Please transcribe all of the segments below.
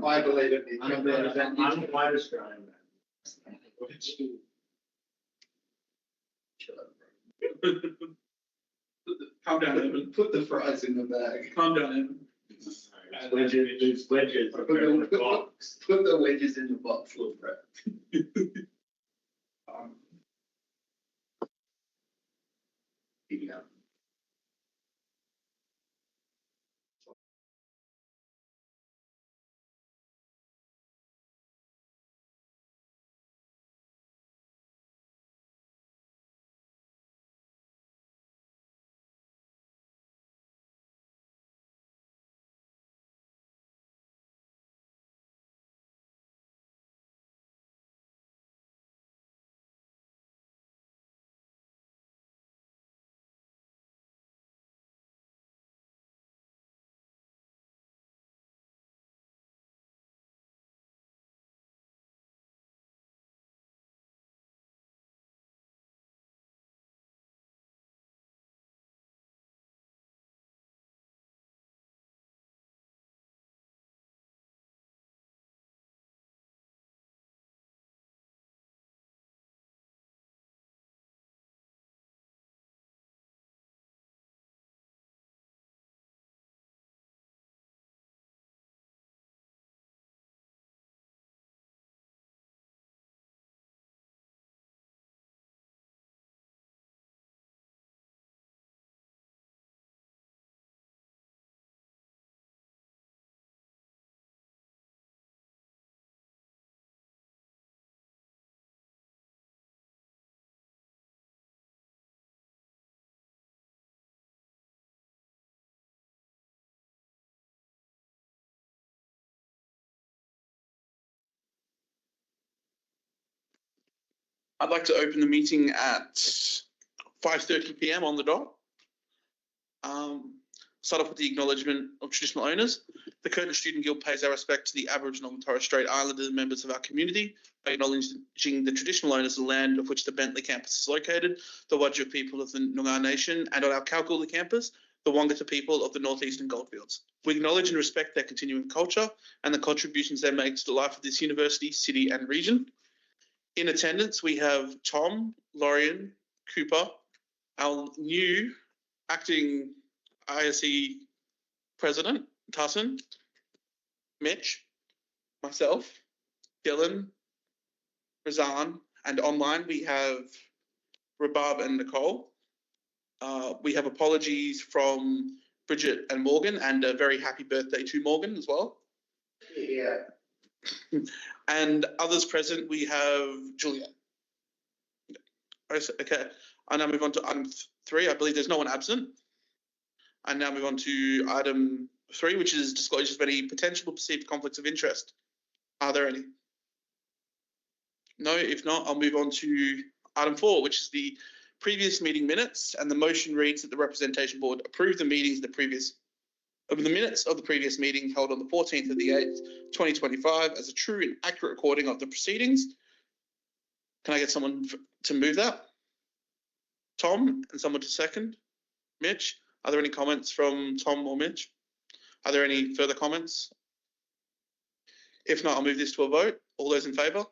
I believe it. I'm a white Australian man. Calm down, Evan. Put the fries in the bag. Calm down, Evan. There's wedges. Put the wedges in the box, little Brett. Yeah. I'd like to open the meeting at 5:30 p.m. on the dot. Start off with the acknowledgement of traditional owners. The Curtin Student Guild pays our respect to the Aboriginal and Torres Strait Islander members of our community by acknowledging the traditional owners of the land of which the Bentley campus is located, the Whadjuk people of the Noongar Nation, and on our Kalgoorlie campus, the Wangata people of the Northeastern Goldfields. We acknowledge and respect their continuing culture and the contributions they make to the life of this university, city, and region. In attendance, we have Tom, Lorian, Cooper, our new acting ISE president, Tussin, Mitch, myself, Dylan, Razan, and online we have Rabab and Nicole. We have apologies from Bridget and Morgan, and a very happy birthday to Morgan as well. Yeah. And others present, we have Juliet. Okay, I now move on to item 3. I believe there's no one absent. I now move on to item 3, which is disclosures of any potential or perceived conflicts of interest. Are there any? No, if not, I'll move on to item 4, which is the previous meeting minutes, and the motion reads that the representation board approve the minutes of the previous meeting held on the 14th of the 8th, 2025 as a true and accurate recording of the proceedings. Can I get someone to move that? Tom, and someone to second? Mitch, are there any comments from Tom or Mitch? Are there any further comments? If not, I'll move this to a vote. All those in favour?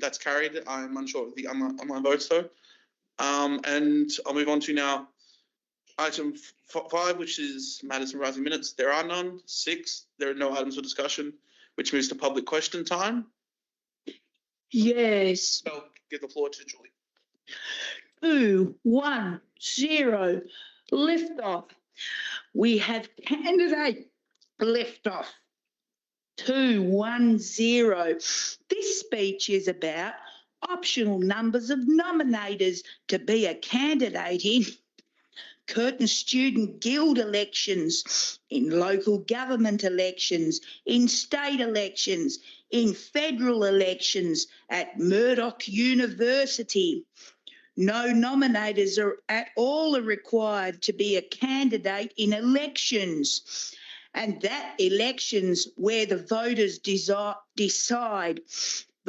That's carried. I'm unsure of the online votes though. And I'll move on to now item 5, which is matters and rising minutes. There are none. 6, there are no items for discussion, which moves to public question time. Yes. I'll give the floor to Julie. 2, 1, 0, lift off. We have candidate lift off. 2, 1, 0. This speech is about optional numbers of nominators to be a candidate in Curtin Student Guild elections, in local government elections, in state elections, in federal elections, at Murdoch University. No nominators are at all required to be a candidate in elections, and that elections where the voters decide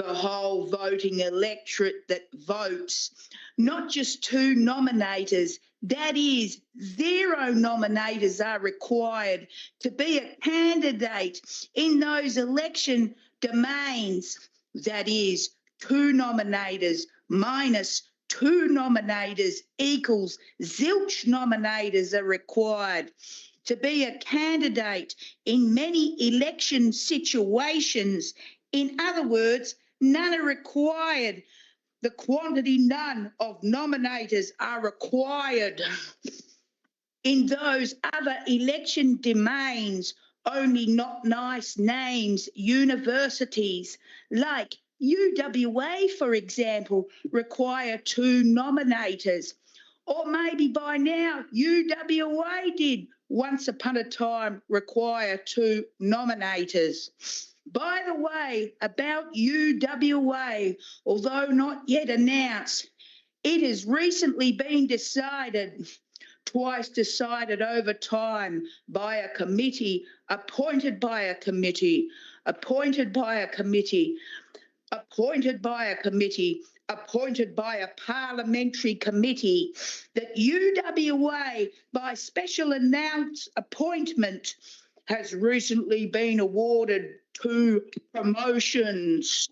the whole voting electorate that votes, not just 2 nominators. That is, 0 nominators are required to be a candidate in those election domains. That is, 2 nominators minus 2 nominators equals zilch nominators are required to be a candidate in many election situations. In other words, none are required. The quantity none of nominators are required. In those other election domains, only not nice names, universities like UWA, for example, require 2 nominators. Or maybe by now UWA did once upon a time require 2 nominators. By the way, about UWA, although not yet announced, it has recently been decided, twice decided over time by a committee, appointed by a committee, appointed by a committee, appointed by a committee, appointed by a parliamentary committee, that UWA, by special appointment, has recently been awarded 2 promotions.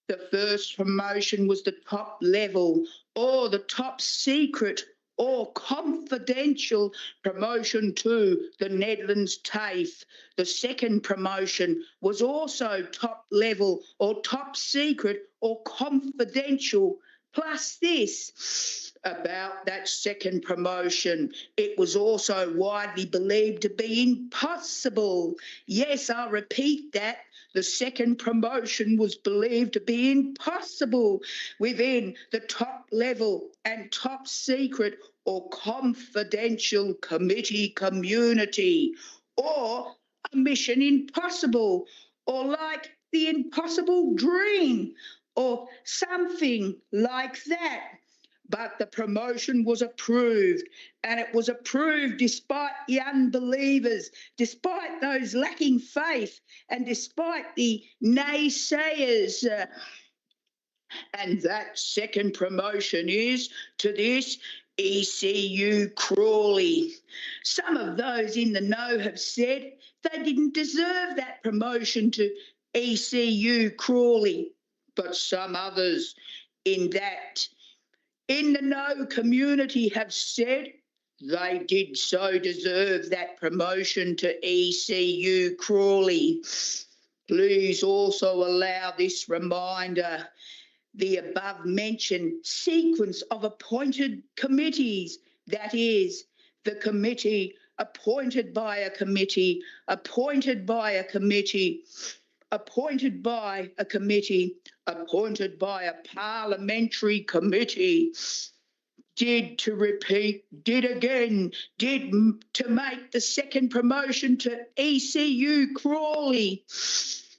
The first promotion was the top level or the top secret or confidential promotion to the Nedlands TAFE. The second promotion was also top level or top secret or confidential. Plus this, about that second promotion, it was also widely believed to be impossible. Yes, I'll repeat that. The second promotion was believed to be impossible within the top level and top secret or confidential committee community, or a mission impossible, or like the impossible dream, or something like that. But the promotion was approved, and it was approved despite the unbelievers, despite those lacking faith, and despite the naysayers. And that second promotion is to this ECU Crawley. Some of those in the know have said they didn't deserve that promotion to ECU Crawley, but some others in the know community have said they did so deserve that promotion to ECU Crawley. Please also allow this reminder: the above mentioned sequence of appointed committees, that is, the committee appointed by a committee, appointed by a committee, appointed by a committee, appointed by a parliamentary committee, did to make the second promotion to ECU Crawley,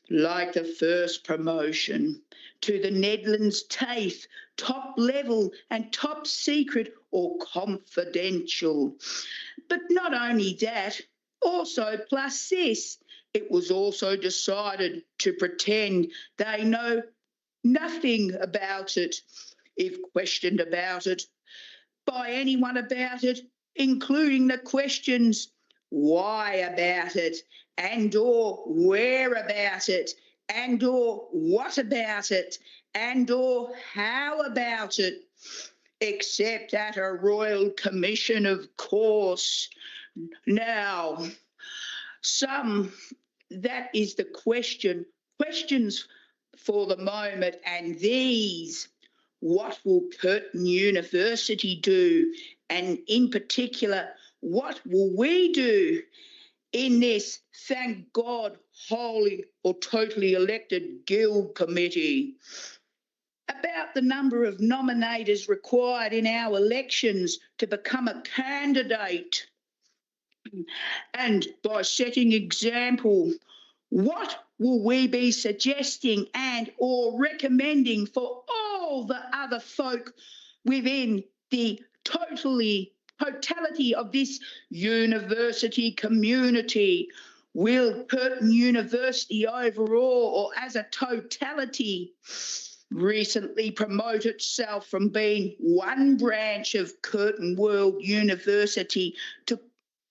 like the first promotion to the Nedlands TAFE, top level and top secret or confidential. But not only that, also plus this, it was also decided to pretend they know nothing about it if questioned about it by anyone about it, including the questions why about it, and or where about it, and or what about it, and or how about it, except at a royal commission, of course. Now, that is the questions for the moment, and these: what will Curtin University do? And in particular, what will we do in this, thank God, wholly or totally elected guild committee? About the number of nominators required in our elections to become a candidate, and by setting example, what will we be suggesting and or recommending for all the other folk within the totality of this university community? will Curtin University overall or as a totality recently promote itself from being one branch of Curtin World University to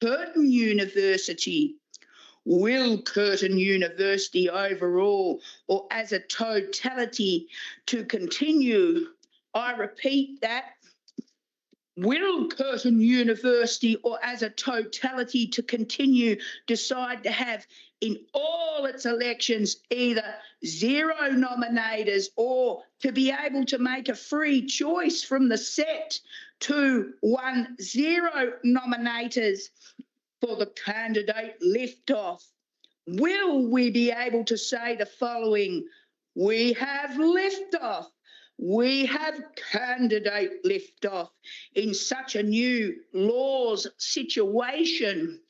Curtin University? Will Curtin University overall or as a totality to continue? I repeat that. Will Curtin University or as a totality to continue decide to have in all its elections either zero nominators or to be able to make a free choice from the set to 10 nominators for the candidate liftoff? Will we be able to say the following: we have liftoff, we have candidate liftoff in such a new laws situation?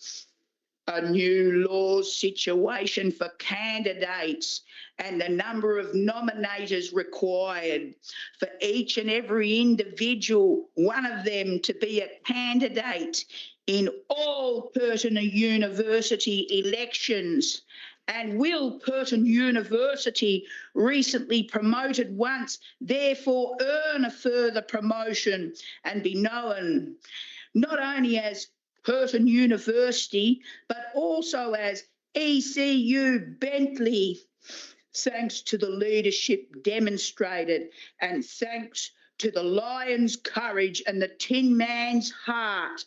A new laws situation for candidates and the number of nominators required for each and every individual, one of them to be a candidate in all Curtin University elections. And will Curtin University, recently promoted once, therefore earn a further promotion and be known not only as Curtin University, but also as ECU Bentley, thanks to the leadership demonstrated and thanks to the lion's courage and the tin man's heart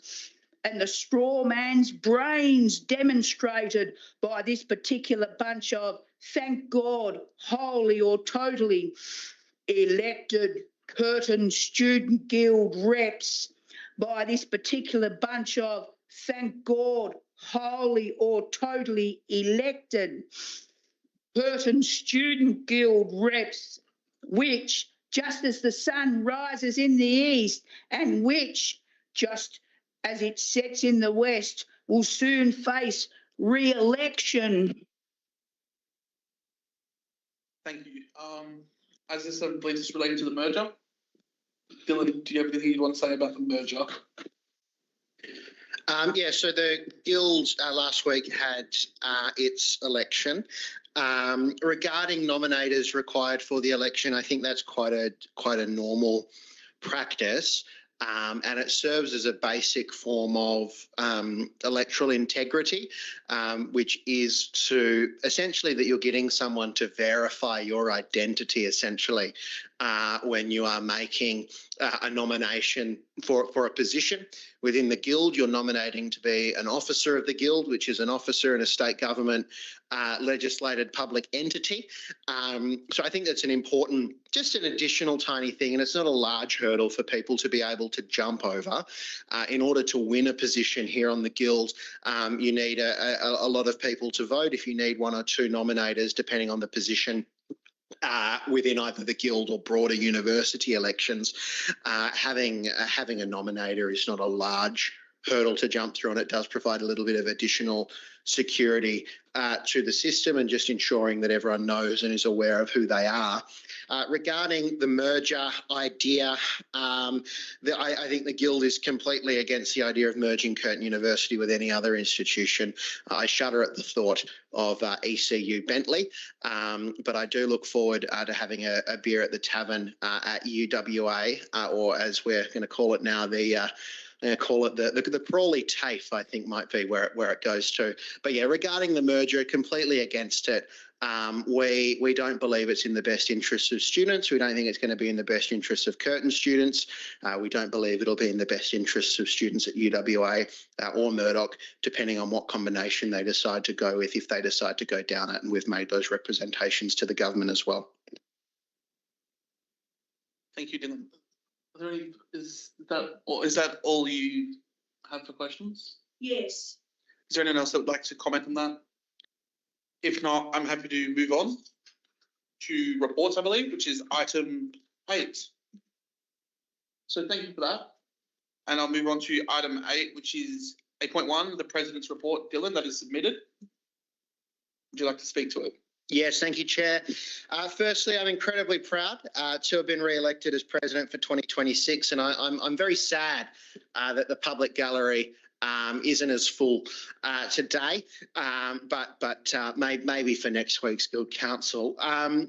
and the straw man's brains demonstrated by this particular bunch of, thank God, wholly or totally elected Curtin Student Guild reps, by this particular bunch of, thank God, wholly or totally elected Curtin Student Guild reps, which, just as the sun rises in the east and which, just as it sets in the west, will soon face re-election. Thank you. As this, I believe, is related to the merger. Dylan, do you have anything you'd want to say about the merger? Yeah, so the Guild last week had its election. Regarding nominators required for the election, I think that's quite a normal practice. And it serves as a basic form of electoral integrity, which is to essentially that you're getting someone to verify your identity essentially when you are making a nomination for a position within the Guild. You're nominating to be an officer of the Guild, which is an officer in a state government legislated public entity. So I think that's an important, just an additional tiny thing, and it's not a large hurdle for people to be able to jump over. In order to win a position here on the Guild, you need a lot of people to vote. If you need one or two nominators, depending on the position, within either the Guild or broader university elections, having a nominator is not a large hurdle to jump through, and it does provide a little bit of additional security to the system and just ensuring that everyone knows and is aware of who they are. Regarding the merger idea, I think the Guild is completely against the idea of merging Curtin University with any other institution. I shudder at the thought of ECU Bentley, but I do look forward to having a beer at the tavern at UWA, or as we're going to call it now, the Prawley TAFE, I think might be where it goes to. But yeah, regarding the merger, completely against it. We don't believe it's in the best interests of students. We don't think it's going to be in the best interests of Curtin students. We don't believe it'll be in the best interests of students at UWA or Murdoch, depending on what combination they decide to go with, if they decide to go down it. And we've made those representations to the government as well. Thank you, Dylan. Are there any, is that all you have for questions? Yes. Is there anyone else that would like to comment on that? If not, I'm happy to move on to reports, I believe, which is item 8. So thank you for that. And I'll move on to item 8, which is 8.1, the President's report. Dylan, that is submitted. Would you like to speak to it? Yes, thank you, Chair. Firstly, I'm incredibly proud to have been re-elected as President for 2026, and I'm very sad that the public gallery isn't as full today, but maybe for next week's Guild Council.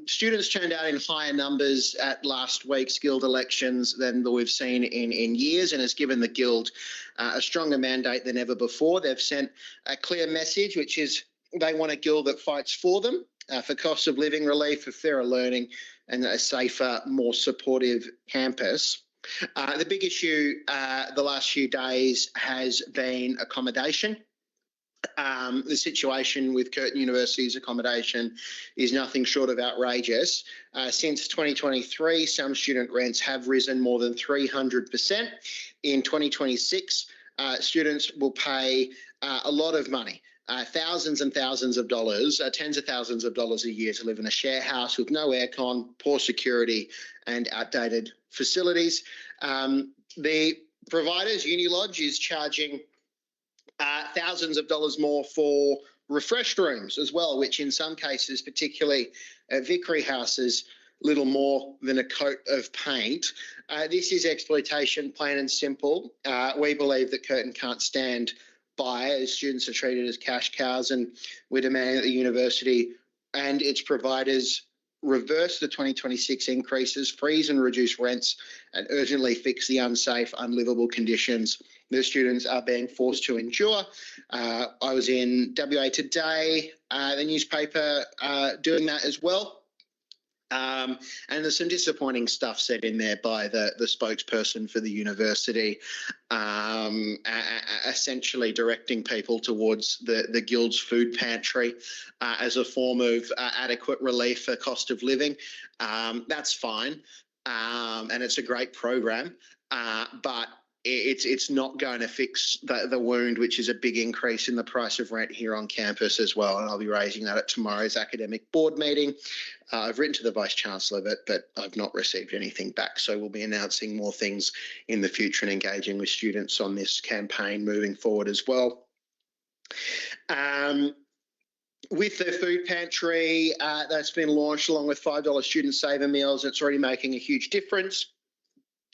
Students turned out in higher numbers at last week's Guild elections than we've seen in years, and has given the Guild a stronger mandate than ever before. They've sent a clear message, which is they want a Guild that fights for them, for cost of living relief, for fairer learning, and a safer, more supportive campus. The big issue the last few days has been accommodation. The situation with Curtin University's accommodation is nothing short of outrageous. Since 2023, some student rents have risen more than 300%. In 2026, students will pay a lot of money. Thousands and thousands of dollars, tens of thousands of dollars a year to live in a share house with no aircon, poor security and outdated facilities. The providers, Unilodge, is charging thousands of dollars more for refreshed rooms as well, which in some cases, particularly at Vickery houses, little more than a coat of paint. This is exploitation, plain and simple. We believe that Curtin can't stand by as students are treated as cash cows, and we're demanding that the university and its providers reverse the 2026 increases, freeze and reduce rents, and urgently fix the unsafe, unlivable conditions the students are being forced to endure. I was in WA Today, the newspaper, doing that as well. And there's some disappointing stuff said in there by the spokesperson for the university, essentially directing people towards the Guild's food pantry as a form of adequate relief for cost of living. That's fine, and it's a great program, but it's not going to fix the wound, which is a big increase in the price of rent here on campus as well. And I'll be raising that at tomorrow's academic board meeting. I've written to the Vice-Chancellor, but I've not received anything back. So we'll be announcing more things in the future and engaging with students on this campaign moving forward as well. With the food pantry that's been launched along with $5 student saver meals, it's already making a huge difference.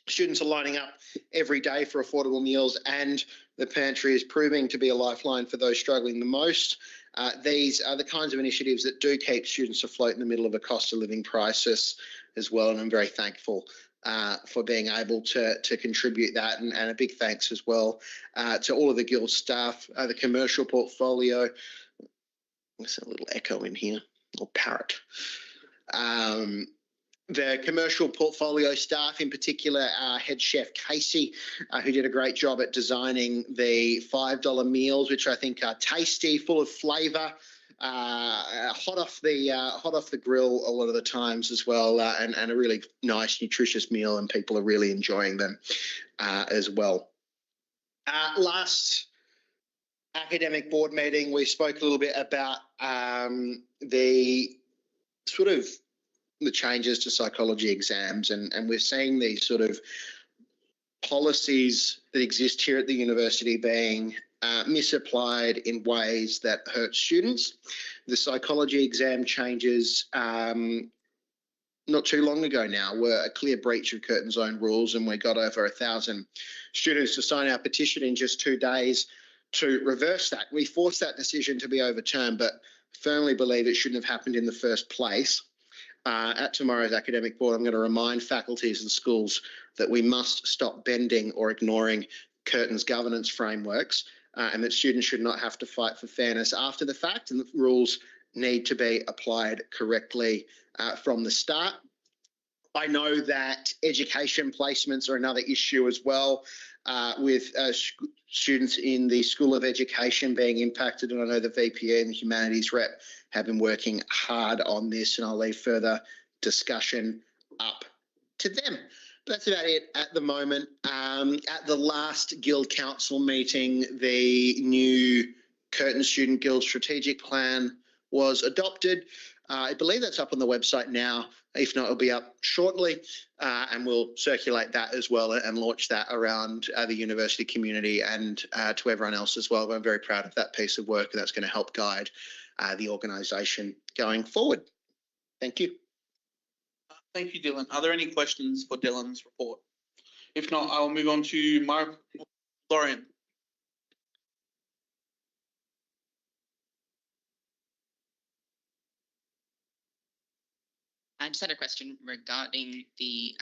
Students are lining up every day for affordable meals, and the pantry is proving to be a lifeline for those struggling the most. These are the kinds of initiatives that do keep students afloat in the middle of a cost of living crisis as well, and I'm very thankful for being able to contribute that, and a big thanks as well to all of the Guild staff, the commercial portfolio. There's a little echo in here, or parrot. The commercial portfolio staff, in particular, head chef Casey, who did a great job at designing the $5 meals, which I think are tasty, full of flavour, hot off the grill a lot of the times as well, and a really nice, nutritious meal, and people are really enjoying them as well. Last academic board meeting, we spoke a little bit about the changes to psychology exams, and we're seeing these sort of policies that exist here at the university being misapplied in ways that hurt students. The psychology exam changes not too long ago now were a clear breach of Curtin's own rules, and we got over 1,000 students to sign our petition in just 2 days to reverse that. We forced that decision to be overturned, but firmly believe it shouldn't have happened in the first place. At tomorrow's academic board, I'm going to remind faculties and schools that we must stop bending or ignoring Curtin's governance frameworks, and that students should not have to fight for fairness after the fact, and the rules need to be applied correctly from the start. I know that education placements are another issue as well, with students in the School of Education being impacted, and I know the VPE and the Humanities Rep have been working hard on this, and I'll leave further discussion up to them. But that's about it at the moment. At the last Guild Council meeting, the new Curtin Student Guild Strategic Plan was adopted. I believe that's up on the website now. If not, it'll be up shortly, and we'll circulate that as well and launch that around the university community and to everyone else as well. I'm very proud of that piece of work, and that's going to help guide the organisation going forward. Thank you. Thank you, Dylan. Are there any questions for Dylan's report? If not, I will move on to Lorian. I just had a question regarding the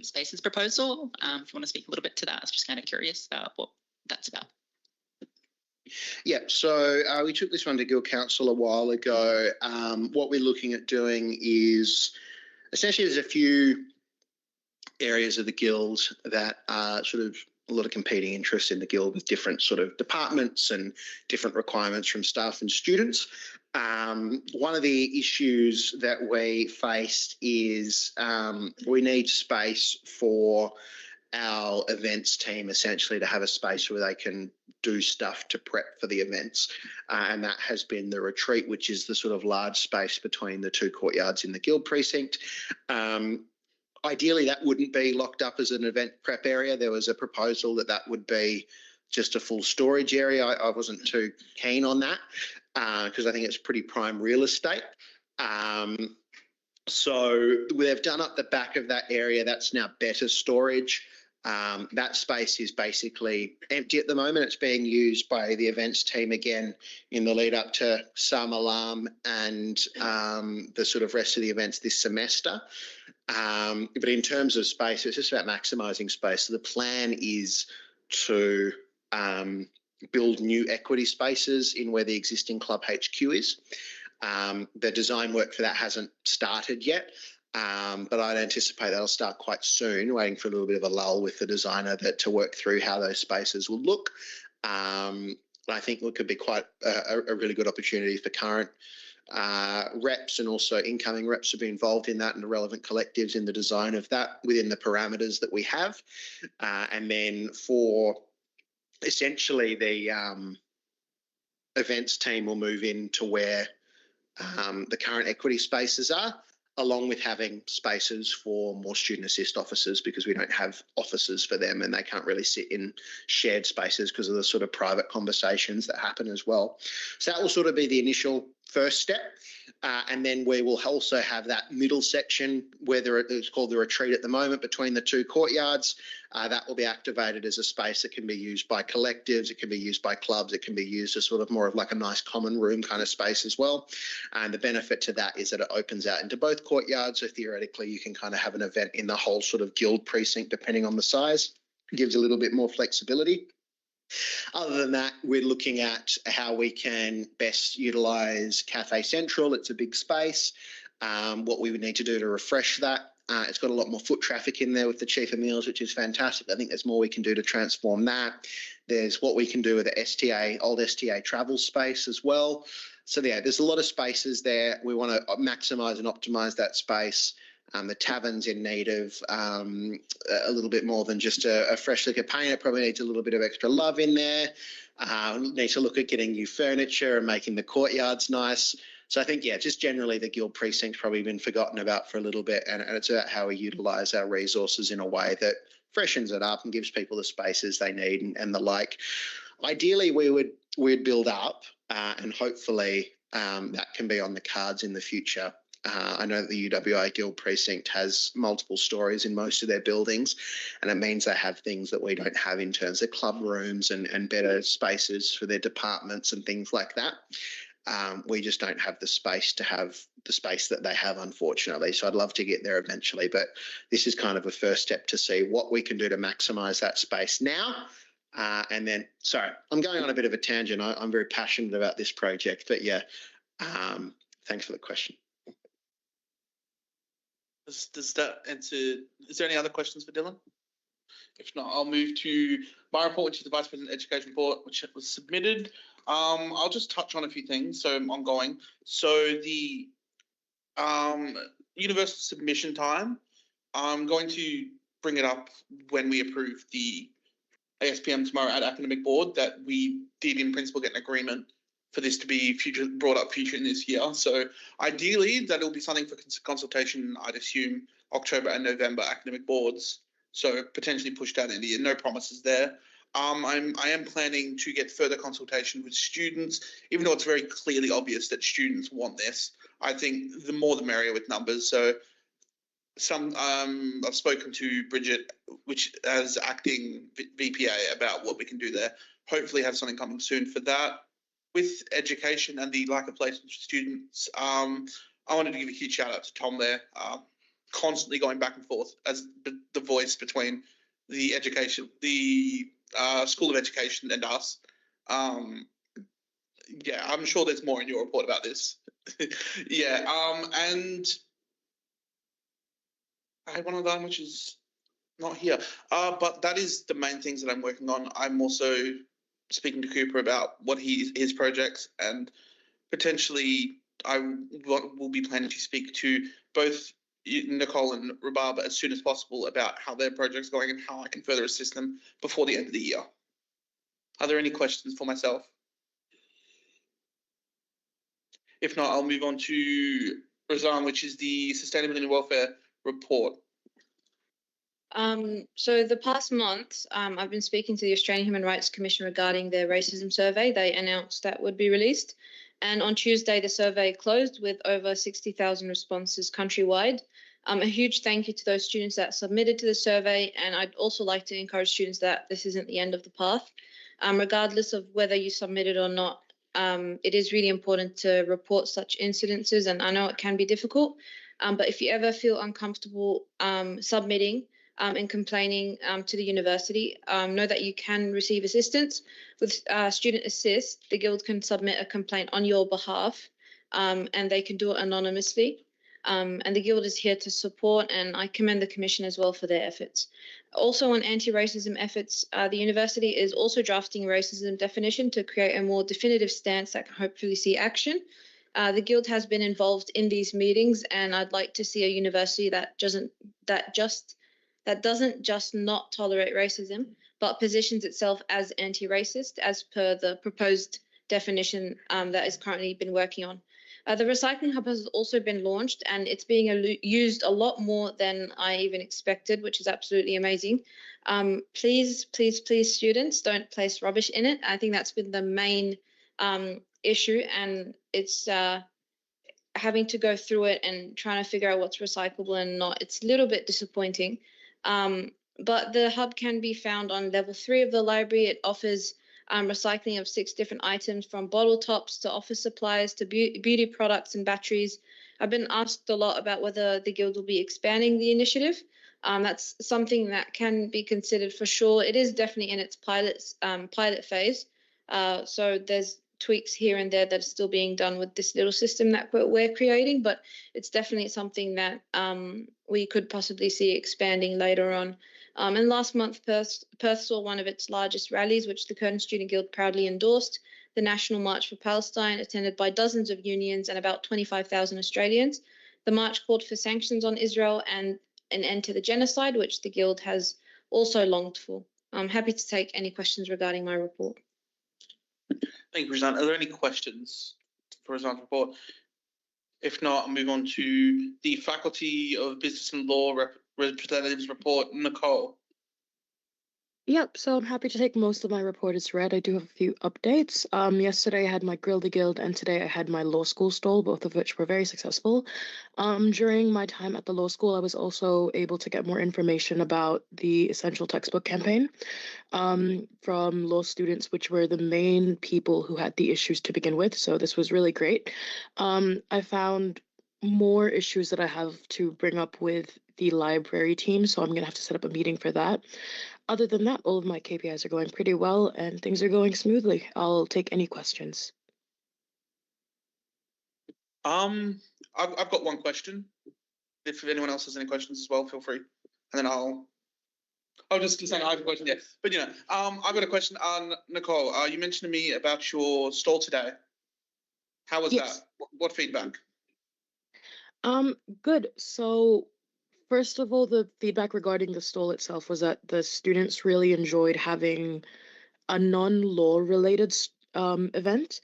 spaces proposal. If you want to speak a little bit to that, I was just kind of curious about what that's about. Yeah, so we took this one to Guild Council a while ago. What we're looking at doing is essentially there's a few areas of the Guild that are sort of a lot of competing interests in the Guild with different sort of departments and different requirements from staff and students. One of the issues that we faced is we need space for our events team essentially to have a space where they can do stuff to prep for the events. And that has been the retreat, which is the sort of large space between the two courtyards in the Guild precinct. Ideally, that wouldn't be locked up as an event prep area. There was a proposal that that would be just a full storage area. I wasn't too keen on that because I think it's pretty prime real estate. So they've done up the back of that area. That's now better storage. That space is basically empty at the moment. It's being used by the events team again in the lead up to Summer Alarm and the sort of rest of the events this semester. But in terms of space, it's just about maximising space. So the plan is to build new equity spaces in where the existing club HQ is. The design work for that hasn't started yet, but I'd anticipate that'll start quite soon, waiting for a little bit of a lull with the designer to work through how those spaces will look. I think it could be quite a really good opportunity for current reps and also incoming reps to be involved in that and the relevant collectives in the design of that within the parameters that we have. And then for essentially the events team will move into where the current equity spaces are, along with having spaces for more student assist officers because we don't have offices for them and they can't really sit in shared spaces because of the sort of private conversations that happen as well. So that will sort of be the initial first step. And then we will also have that middle section, whether it's called the retreat at the moment, between the two courtyards. That will be activated as a space that can be used by collectives, it can be used by clubs, it can be used as sort of more of like a nice common room kind of space as well. And the benefit to that is that it opens out into both courtyards. So theoretically, you can kind of have an event in the whole sort of Guild precinct, depending on the size. It gives a little bit more flexibility. Other than that, we're looking at how we can best utilise Cafe Central. It's a big space. What we would need to do to refresh that. It's got a lot more foot traffic in there with the cheaper meals, which is fantastic. I think there's more we can do to transform that. There's what we can do with the STA, old STA travel space as well. So yeah, there's a lot of spaces there. We want to maximise and optimise that space. The tavern's in need of a little bit more than just a fresh liquor paint. It probably needs a little bit of extra love in there. Need to look at getting new furniture and making the courtyards nice. So I think, yeah, just generally the Guild precinct's probably been forgotten about for a little bit, and it's about how we utilise our resources in a way that freshens it up and gives people the spaces they need and the like. Ideally, we'd build up and hopefully that can be on the cards in the future. I know that the UWA Guild precinct has multiple stories in most of their buildings, and it means they have things that we don't have in terms of club rooms and better spaces for their departments and things like that. We just don't have the space to have the space that they have, unfortunately. So I'd love to get there eventually, but this is kind of a first step to see what we can do to maximise that space now. And then, sorry, I'm going on a bit of a tangent. I'm very passionate about this project, but yeah, thanks for the question. Does that answer? Is there any other questions for Dylan? If not, I'll move to my report, which is the Vice President Education report, which was submitted. I'll just touch on a few things. So ongoing. So the universal submission time, I'm going to bring it up when we approve the ASPM tomorrow at academic board that we did in principle get an agreement for this to be brought up future in this year. So ideally that will be something for consultation, I'd assume October and November academic boards. So potentially pushed out in the year, no promises there. I am planning to get further consultation with students, even though it's very clearly obvious that students want this. I think the more the merrier with numbers. So I've spoken to Bridget, which as acting VPA, about what we can do there. Hopefully have something coming soon for that. With education and the lack of placement for students, I wanted to give a huge shout out to Tom there, constantly going back and forth as the voice between the School of Education and us. Yeah, I'm sure there's more in your report about this. Yeah, and I had one of them which is not here. But that is the main things that I'm working on. I'm also speaking to Cooper about what his projects, and potentially I will be planning to speak to both Nicole and Rhubarb as soon as possible about how their project's going and how I can further assist them before the end of the year. Are there any questions for myself? If not, I'll move on to Razan, which is the Sustainability and Welfare Report. So the past month, I've been speaking to the Australian Human Rights Commission regarding their racism survey. They announced that would be released. And on Tuesday, the survey closed with over 60,000 responses countrywide. A huge thank you to those students that submitted to the survey. And I'd also like to encourage students that this isn't the end of the path. Regardless of whether you submitted or not, it is really important to report such incidences. And I know it can be difficult, but if you ever feel uncomfortable submitting and complaining to the university, know that you can receive assistance. With Student Assist, the Guild can submit a complaint on your behalf, and they can do it anonymously. And the Guild is here to support, and I commend the Commission as well for their efforts. Also on anti-racism efforts, the university is also drafting a racism definition to create a more definitive stance that can hopefully see action. The Guild has been involved in these meetings, and I'd like to see a university that doesn't just not tolerate racism, but positions itself as anti-racist as per the proposed definition that is currently been working on. The Recycling Hub has also been launched, and it's being used a lot more than I even expected, which is absolutely amazing. Please, students, don't place rubbish in it. I think that's been the main issue, and it's having to go through it and trying to figure out what's recyclable and not. It's a little bit disappointing. But the hub can be found on level 3 of the library. It offers recycling of 6 different items, from bottle tops to office supplies to beauty products and batteries. I've been asked a lot about whether the Guild will be expanding the initiative. That's something that can be considered for sure. It is definitely in its pilot phase. So there's tweaks here and there that are still being done with this little system that we're creating, but it's definitely something that we could possibly see expanding later on. And last month, Perth saw one of its largest rallies, which the Curtin Student Guild proudly endorsed, the National March for Palestine, attended by dozens of unions and about 25,000 Australians. The march called for sanctions on Israel and an end to the genocide, which the Guild has also longed for. I'm happy to take any questions regarding my report. Thank you, Razan. Are there any questions for Razan's report? If not, I'll move on to the Faculty of Business and Law Representatives report. Nicole. Yep, so I'm happy to take most of my report as read. I do have a few updates. Yesterday I had my Grill the Guild, and today I had my law school stall, both of which were very successful. During my time at the law school, I was also able to get more information about the Essential Textbook campaign from law students, which were the main people who had the issues to begin with. So this was really great. I found more issues that I have to bring up with the library team, so I'm going to have to set up a meeting for that. Other than that, all of my KPIs are going pretty well and things are going smoothly. I'll take any questions. I've got one question. If anyone else has any questions as well, feel free. And then I'll just saying I have a question, yeah. But I've got a question on Nicole. You mentioned to me about your stall today. How was that? What feedback? Good. So first of all, the feedback regarding the stall itself was that the students really enjoyed having a non-law related event.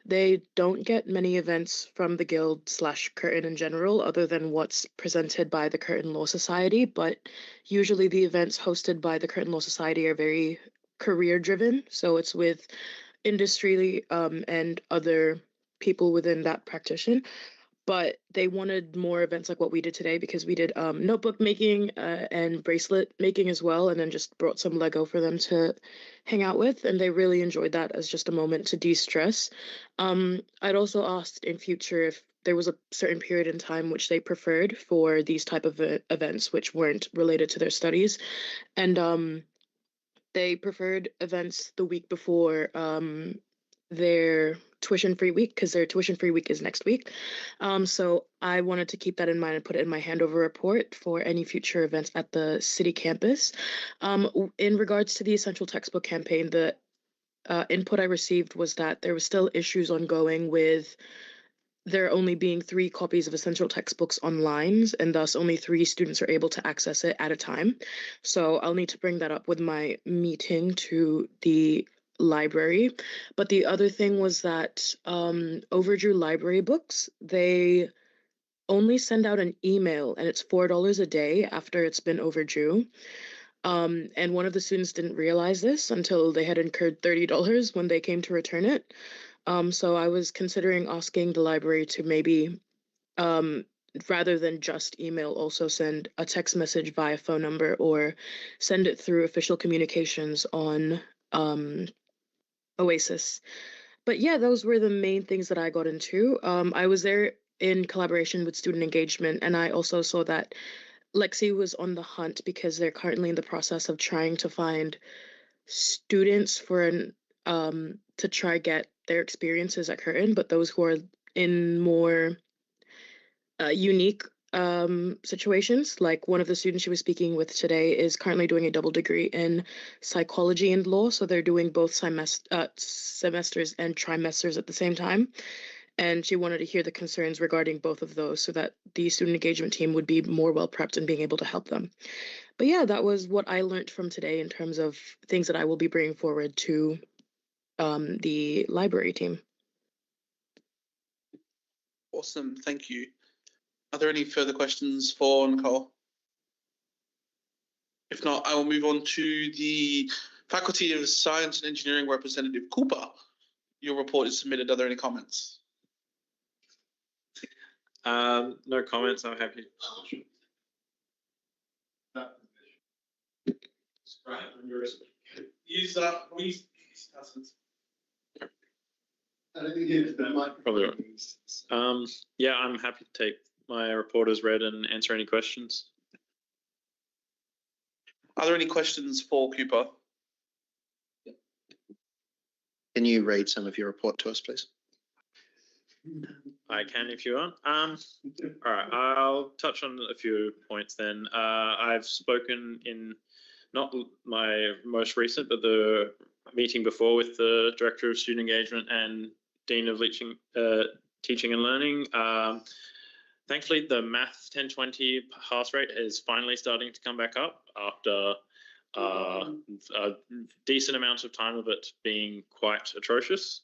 They don't get many events from the Guild / Curtin in general, other than what's presented by the Curtin Law Society, but usually the events hosted by the Curtin Law Society are very career driven. So it's with industry and other people within that practitioner. but they wanted more events like what we did today because we did notebook making and bracelet making as well, and then just brought some Lego for them to hang out with, and they really enjoyed that as just a moment to de-stress. I'd also asked in future if there was a certain period in time which they preferred for these type of events which weren't related to their studies, and they preferred events the week before their tuition-free week, because their tuition-free week is next week. So I wanted to keep that in mind and put it in my handover report for any future events at the city campus. In regards to the essential textbook campaign, the input I received was that there was still issues ongoing with there only being 3 copies of essential textbooks online, and thus only 3 students are able to access it at a time. So I'll need to bring that up with my meeting to the library. But the other thing was that overdue library books, they only send out an email, and it's $4 a day after it's been overdue. And one of the students didn't realize this until they had incurred $30 when they came to return it. So I was considering asking the library to maybe, rather than just email, also send a text message via phone number or send it through official communications on Oasis. But yeah, those were the main things that I got into. I was there in collaboration with student engagement, and I also saw that Lexi was on the hunt because they're currently in the process of trying to find students for an to try get their experiences at Curtin, but those who are in more unique situations. Like one of the students she was speaking with today is currently doing a double degree in psychology and law, so they're doing both semesters and trimesters at the same time. And she wanted to hear the concerns regarding both of those so that the student engagement team would be more well prepped in being able to help them. But yeah, that was what I learned from today in terms of things that I will be bringing forward to the library team. Awesome, thank you. Are there any further questions for Nicole? If not, I will move on to the Faculty of Science and Engineering representative, Cooper. Your report is submitted. Are there any comments? No comments. I'm happy. Use I don't think it's the microphone. Probably. Yeah, I'm happy to take my report as read and answer any questions. Are there any questions for Cooper? Can you read some of your report to us, please? I can if you want. All right, I'll touch on a few points then. I've spoken in not my most recent, but the meeting before with the Director of Student Engagement and Dean of Teaching and Learning. Thankfully, the Math 1020 pass rate is finally starting to come back up after a decent amount of time of it being quite atrocious.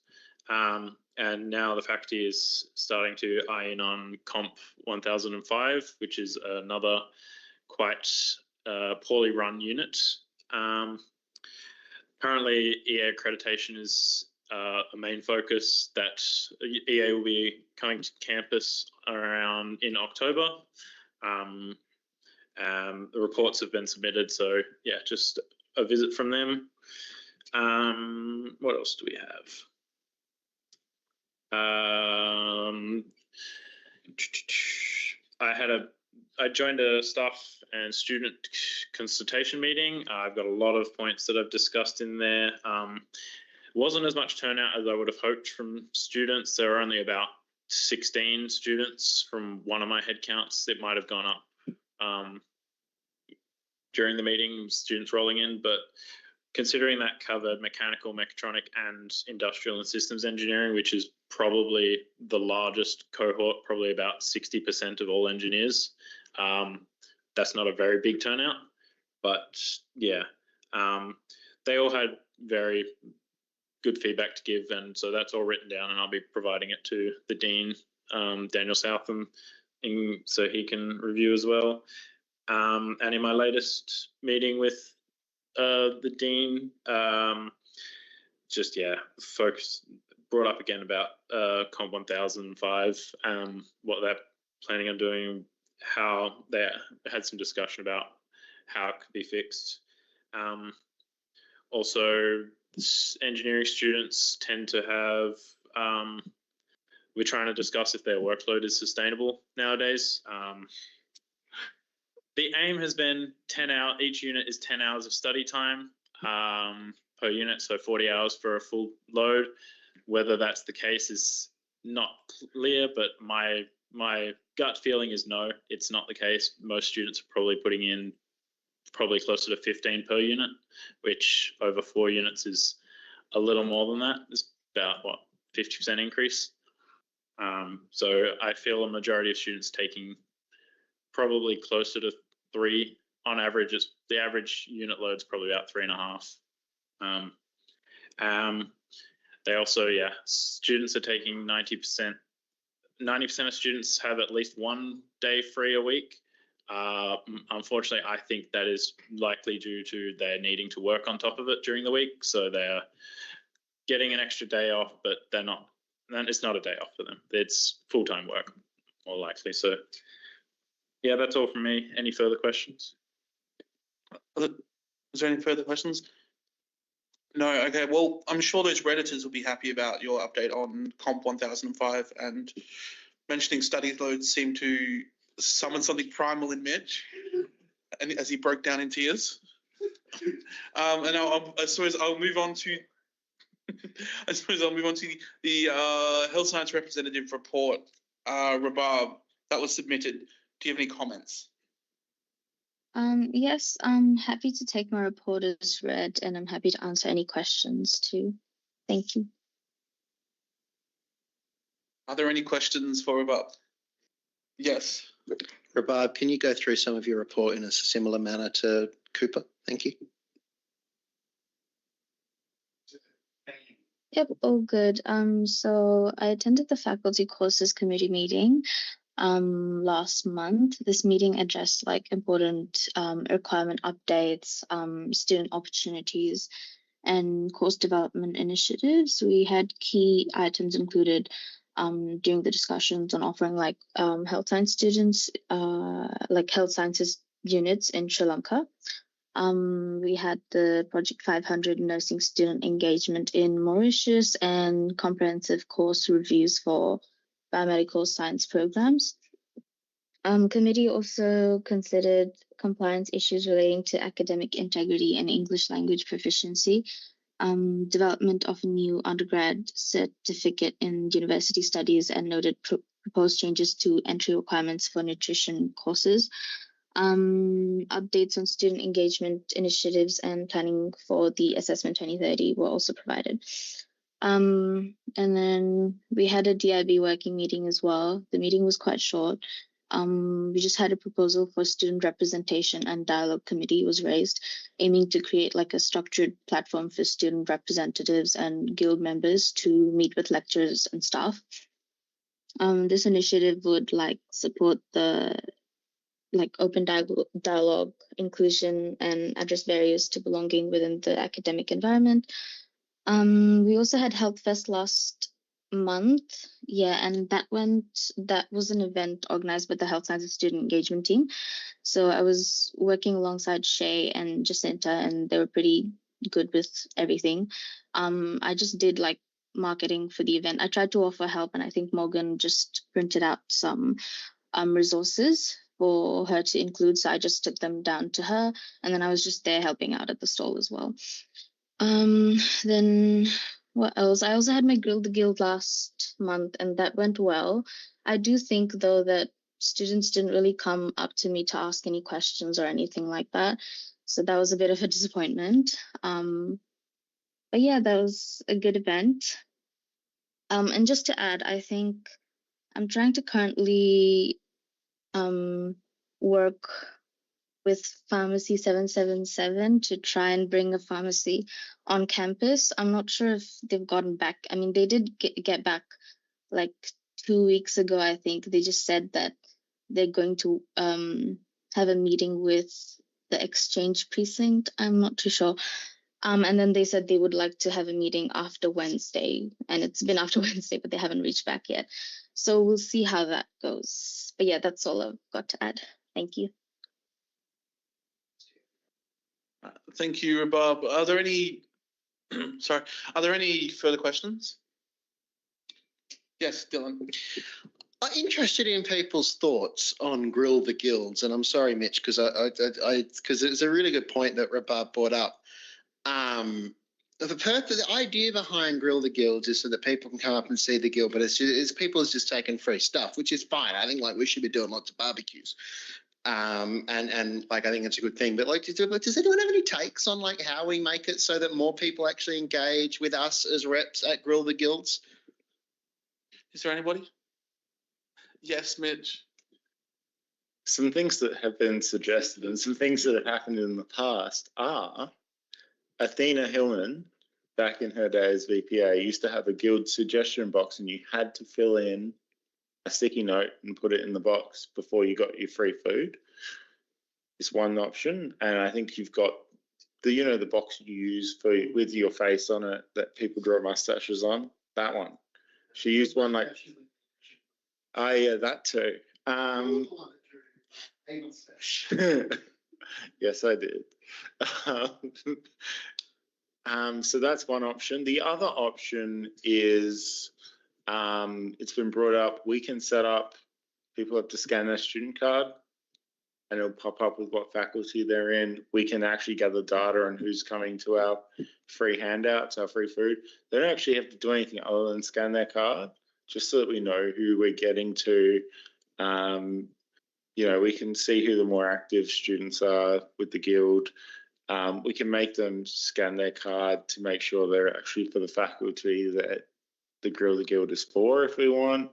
And now the faculty is starting to eye in on Comp 1005, which is another quite poorly run unit. Currently, EA accreditation is a main focus that EA will be coming to campus around in October. The reports have been submitted, so yeah, just a visit from them. What else do we have? I joined a staff and student consultation meeting. I've got a lot of points that I've discussed in there. Wasn't as much turnout as I would have hoped from students. There were only about 16 students from one of my head counts. It might have gone up during the meeting, students rolling in, but considering that covered mechanical, mechatronic, and industrial and systems engineering, which is probably the largest cohort, probably about 60% of all engineers. That's not a very big turnout, but yeah, they all had very good feedback to give, and so that's all written down, and I'll be providing it to the Dean, Daniel Southam, so he can review as well. And in my latest meeting with the Dean, just, yeah, brought up again about Comp 1005, what they're planning on doing, how they had some discussion about how it could be fixed. Also, engineering students tend to have, we're trying to discuss if their workload is sustainable nowadays. The aim has been 10 hours, each unit is 10 hours of study time per unit, so 40 hours for a full load. Whether that's the case is not clear, but my gut feeling is no, it's not the case. Most students are probably putting in probably closer to 15 per unit, which over 4 units is a little more than that. It's about, what, 50% increase. So I feel a majority of students taking probably closer to 3 on average. It's the average unit load's probably about 3.5. They also, students are taking 90%. 90% of students have at least 1 day free a week. Unfortunately, I think that is likely due to their needing to work on top of it during the week. So they're getting an extra day off, but they're not. It's not a day off for them. It's full-time work, more likely. So, yeah, that's all from me. Any further questions? Is there any further questions? No. Okay. Well, I'm sure those Redditors will be happy about your update on Comp 1005, and mentioning study loads seemed to summon something primal in Mitch, and as he broke down in tears. And I suppose I'll move on to. I suppose I'll move on to the health science representative report, Rabab, that was submitted. Do you have any comments? Yes, I'm happy to take my report as read, and I'm happy to answer any questions too. Thank you. Are there any questions for Rabab? Yes. Rabab, can you go through some of your report in a similar manner to Cooper? Thank you. Yep, all good. So I attended the faculty courses committee meeting last month. This meeting addressed like important requirement updates, student opportunities, and course development initiatives. We had key items included during the discussions on offering like health science students, like health sciences units in Sri Lanka. We had the Project 500 nursing student engagement in Mauritius and comprehensive course reviews for biomedical science programs. Committee also considered compliance issues relating to academic integrity and English language proficiency, development of a new undergrad certificate in university studies, and noted proposed changes to entry requirements for nutrition courses. Updates on student engagement initiatives and planning for the assessment 2030 were also provided. And then we had a DIB working meeting as well. The meeting was quite short. We just had a proposal for student representation, and dialogue committee was raised, aiming to create like a structured platform for student representatives and guild members to meet with lecturers and staff. This initiative would like support the open dialogue, inclusion, and address barriers to belonging within the academic environment. We also had Health Fest last month, and that was an event organized by the Health Sciences Student Engagement Team. So I was working alongside Shay and Jacinta, and they were pretty good with everything. I just did like marketing for the event. I tried to offer help, and I think Morgan just printed out some resources for her to include, so I just took them down to her, and then I was just there helping out at the stall as well. Then what else? I also had my Grill the Guild last month, and that went well. I do think though that students didn't really come up to me to ask any questions or anything like that, so that was a bit of a disappointment. But yeah, that was a good event. And just to add, I think I'm trying to currently work with Pharmacy 777 to try and bring a pharmacy on campus. I'm not sure if they've gotten back. I mean, they did get back like 2 weeks ago, I think. They just said that they're going to have a meeting with the exchange precinct. I'm not too sure. And then they said they would like to have a meeting after Wednesday, and it's been after Wednesday, but they haven't reached back yet. So we'll see how that goes. But yeah, that's all I've got to add. Thank you. Thank you, Rabab. Are there any, sorry, are there any further questions? Yes, Dylan. I'm interested in people's thoughts on Grill the Guilds, and I'm sorry, Mitch, because because it's a really good point that Rabab brought up. The idea behind Grill the Guilds is so that people can come up and see the guild, but it's people is just taking free stuff, which is fine. I think like we should be doing lots of barbecues. And like I think it's a good thing. But like, does anyone have any takes on like how we make it so that more people actually engage with us as reps at Grill the Guilds? Is there anybody? Yes, Mitch. Some things that have been suggested and some things that have happened in the past are Athena Hillman, back in her day as VPA, used to have a guild suggestion box, and you had to fill in a sticky note and put it in the box before you got your free food. It's one option. And I think you've got the, the box you use for with your face on it that people draw mustaches on, that one. She used one like, oh yeah, that too. Yes, I did. So that's one option. The other option is, it's been brought up, we can set up, people have to scan their student card and it'll pop up with what faculty they're in. We can actually gather data on who's coming to our free handouts, our free food. They don't actually have to do anything other than scan their card, just so that we know who we're getting to. We can see who the more active students are with the guild. We can make them scan their card to make sure they're actually for the faculty that the Grill the Guild is for if we want.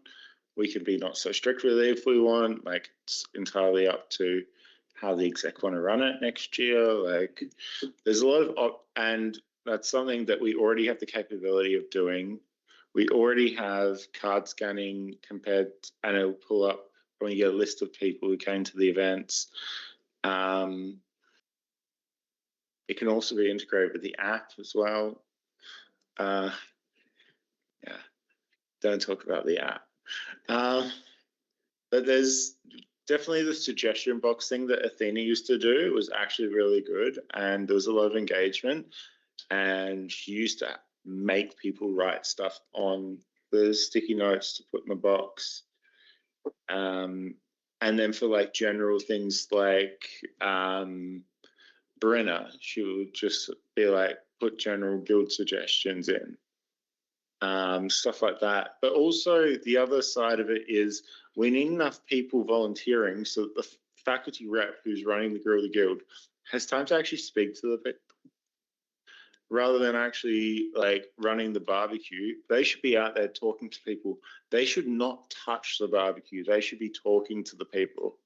We can be not so strict with it if we want. Like, it's entirely up to how the exec want to run it next year. Like, there's a lot of, and that's something that we already have the capability of doing. We already have card scanning and it'll pull up when you get a list of people who came to the events. It can also be integrated with the app as well. Yeah, don't talk about the app. But there's definitely the suggestion box thing that Athena used to do. It was actually really good, and there was a lot of engagement. And she used to make people write stuff on the sticky notes to put in the box. And then for like general things like Brenna, she would just be like, put general guild suggestions in, stuff like that. But also the other side of it is we need enough people volunteering so that the faculty rep who's running the Grill the Guild has time to actually speak to the people. Rather than actually like running the barbecue, they should be out there talking to people. They should not touch the barbecue. They should be talking to the people.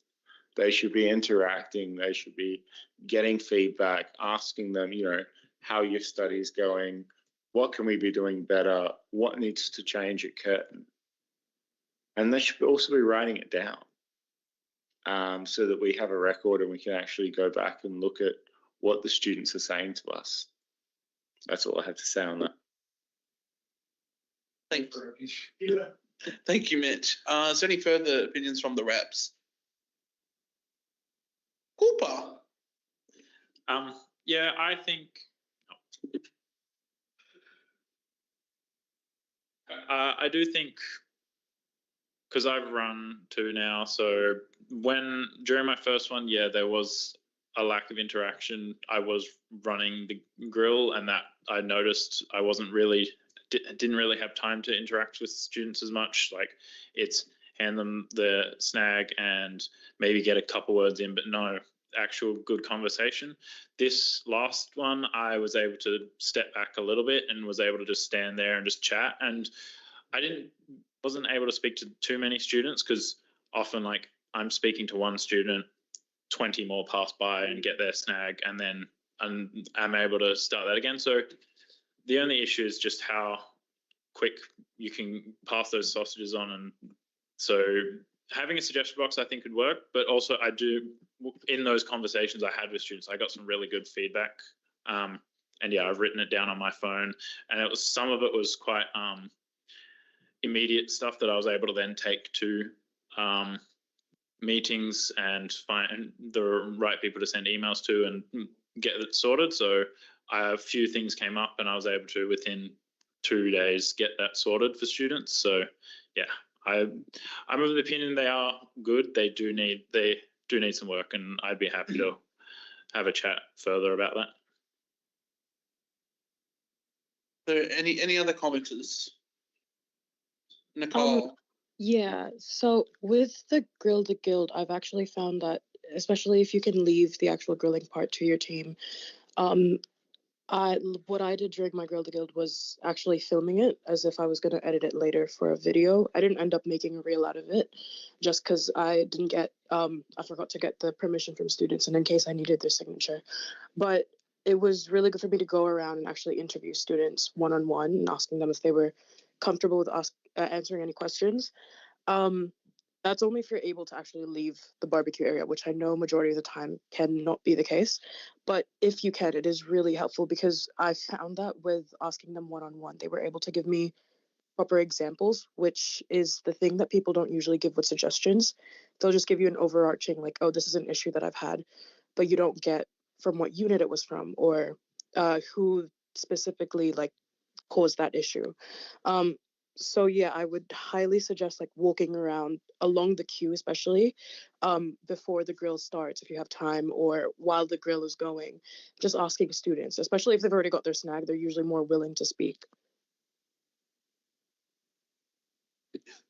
They should be interacting. They should be getting feedback, asking them, how your study's going, what can we be doing better, what needs to change at Curtin. And they should also be writing it down so that we have a record and we can actually go back and look at what the students are saying to us. That's all I have to say on that. Thank you, Mitch. Is there any further opinions from the reps? Cooper. Yeah, I think I do think, because I've run two now, so during my first one, yeah, there was a lack of interaction. I was running the grill, and that I noticed I didn't really have time to interact with students as much. Like, it's hand them the snag and maybe get a couple words in, but no actual good conversation. This last one, I was able to step back a little bit and was able to just stand there and just chat. And I wasn't able to speak to too many students, because often, like, I'm speaking to one student, 20 more pass by and get their snag, and then I'm able to start that again. So the only issue is just how quick you can pass those sausages on. And so having a suggestion box, I think, could work. But also, in those conversations I had with students, I got some really good feedback. yeah, I've written it down on my phone, and it was, some of it was quite immediate stuff that I was able to then take to meetings and find the right people to send emails to and get it sorted. So a few things came up and I was able to, within 2 days, get that sorted for students. So yeah, I'm of the opinion they are good. They do need some work, and I'd be happy to have a chat further about that. So any other commenters? Nicole. Yeah, so with the Grill to Guild, I've actually found that, especially if you can leave the actual grilling part to your team, what I did during my Grill to Guild was actually filming it as if I was going to edit it later for a video. I didn't end up making a reel out of it just because I didn't get, I forgot to get the permission from students and in case I needed their signature. But it was really good for me to go around and actually interview students one-on-one and asking them if they were comfortable with answering any questions. That's only if you're able to actually leave the barbecue area, which I know majority of the time cannot be the case. But if you can, it is really helpful because I found that with asking them one-on-one, they were able to give me proper examples, which is the thing that people don't usually give with suggestions. They'll just give you an overarching, like, oh, this is an issue that I've had, but you don't get from what unit it was from or who specifically like caused that issue. So yeah, I would highly suggest like walking around along the queue, especially before the grill starts, if you have time, or while the grill is going, just asking students, especially if they've already got their snack, they're usually more willing to speak.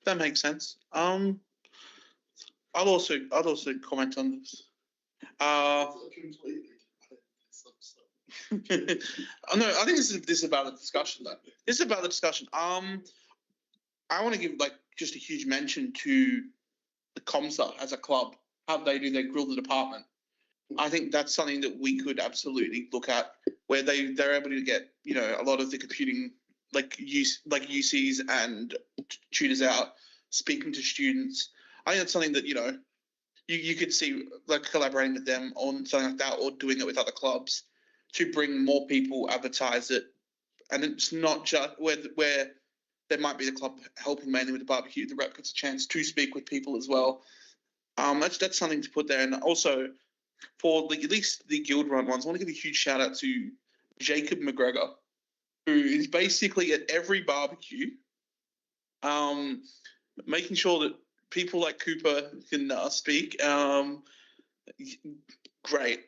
That makes sense. I'd also comment on this. No, I think this is a valid discussion though. This is a valid discussion. I want to give like just a huge mention to the ComSA as a club, how they do their grill the department. I think that's something that we could absolutely look at, where they're able to get, you know, a lot of the computing like UCs and tutors out speaking to students. I think that's something that, you know, you could see like collaborating with them on something like that, or doing it with other clubs to bring more people, advertise it. And it's not just where there might be the club helping mainly with the barbecue, the rep gets a chance to speak with people as well. That's something to put there. And also for at least the guild run ones, I want to give a huge shout out to Jacob McGregor, who is basically at every barbecue, making sure that people like Cooper can speak. Great.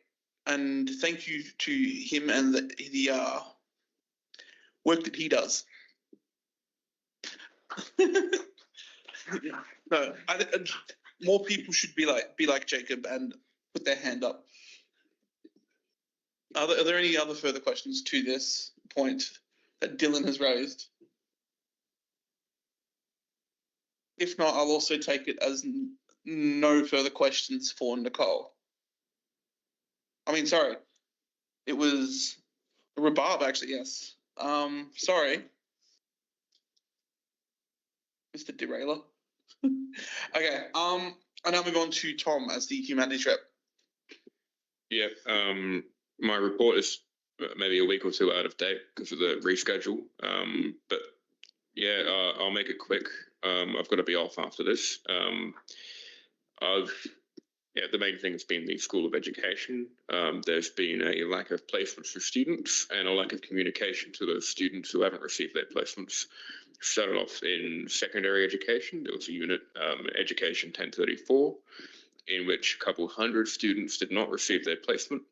And thank you to him and the work that he does. No, more people should be like Jacob and put their hand up. Are there any other further questions to this point that Dylan has raised? If not, I'll also take it as no further questions for Nicole. I mean, sorry, it was Rabab actually. Yes. Sorry. Mr. Derailer. Okay. I now move on to Tom as the humanities rep. Yeah. My report is maybe a week or two out of date because of the reschedule. But yeah, I'll make it quick. I've got to be off after this. The main thing has been the School of Education. There's been a lack of placements for students and a lack of communication to those students who haven't received their placements. Started off in secondary education. There was a unit, Education 1034, in which a couple hundred students did not receive their placement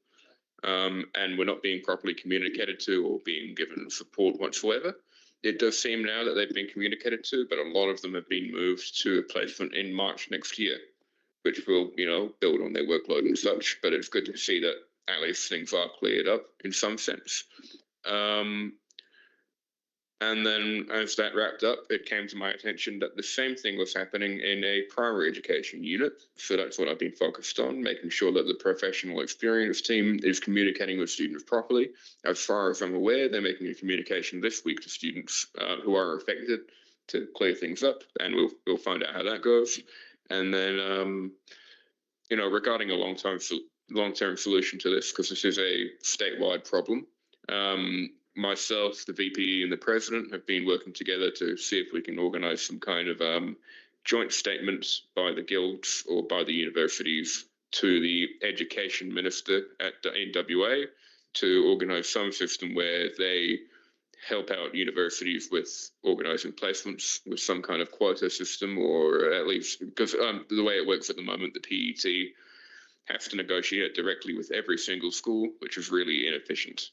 and were not being properly communicated to or being given support whatsoever. It does seem now that they've been communicated to, but a lot of them have been moved to a placement in March next year, which will, you know, build on their workload and such. But it's good to see that at least things are cleared up in some sense. And then as that wrapped up, it came to my attention that the same thing was happening in a primary education unit. So that's what I've been focused on, making sure that the professional experience team is communicating with students properly. As far as I'm aware, they're making a communication this week to students who are affected to clear things up, and we'll find out how that goes. And then, you know, regarding a long-term solution to this, because this is a statewide problem, Myself, the VP, and the president have been working together to see if we can organise some kind of joint statements by the guilds or by the universities to the education minister in WA to organise some system where they help out universities with organising placements with some kind of quota system, or at least because the way it works at the moment, the PET has to negotiate directly with every single school, which is really inefficient,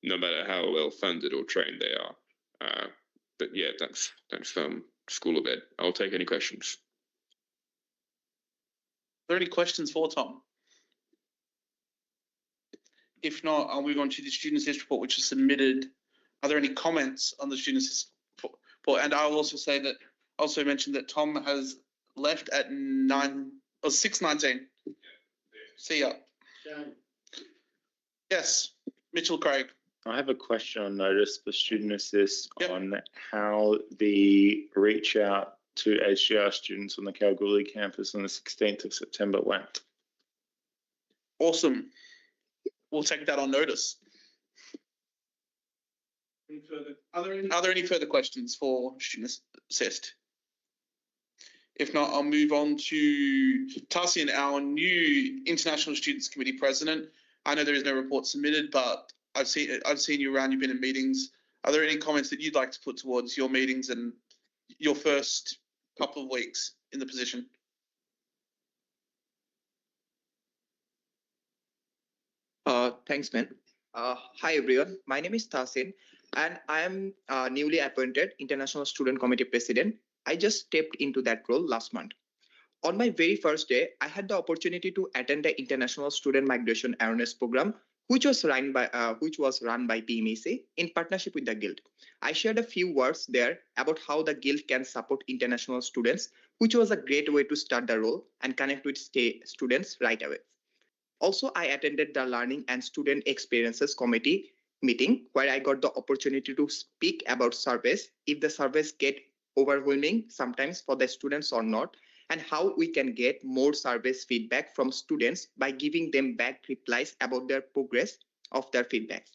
no matter how well funded or trained they are. But yeah, that's School of Ed. I'll take any questions. Are there any questions for Tom? If not, I'll move on to the student assist report, which is submitted. Are there any comments on the student assist report? And I'll also say that, also mention that Tom has left at 6:19. See ya. Yes, Mitchell Craig. I have a question on notice for student assist Yep. on how the reach out to HDR students on the Kalgoorlie campus on the 16th of September went. Awesome. We'll take that on notice. Are there any further questions for student assist? If not, I'll move on to Tassian, our new International Students Committee President. I know there is no report submitted, but I've seen you around, you've been in meetings. Are there any comments that you'd like to put towards your meetings and your first couple of weeks in the position? Thanks, man. Hi, everyone. My name is Tasin, and I am newly appointed International Student Committee President. I just stepped into that role last month. On my very first day, I had the opportunity to attend the International Student Migration Awareness Program, which was run by PMEC in partnership with the Guild. I shared a few words there about how the Guild can support international students, which was a great way to start the role and connect with students right away. Also, I attended the Learning and Student Experiences Committee meeting, where I got the opportunity to speak about surveys, if the surveys get overwhelming sometimes for the students or not, and how we can get more surveys feedback from students by giving them back replies about their progress of their feedback.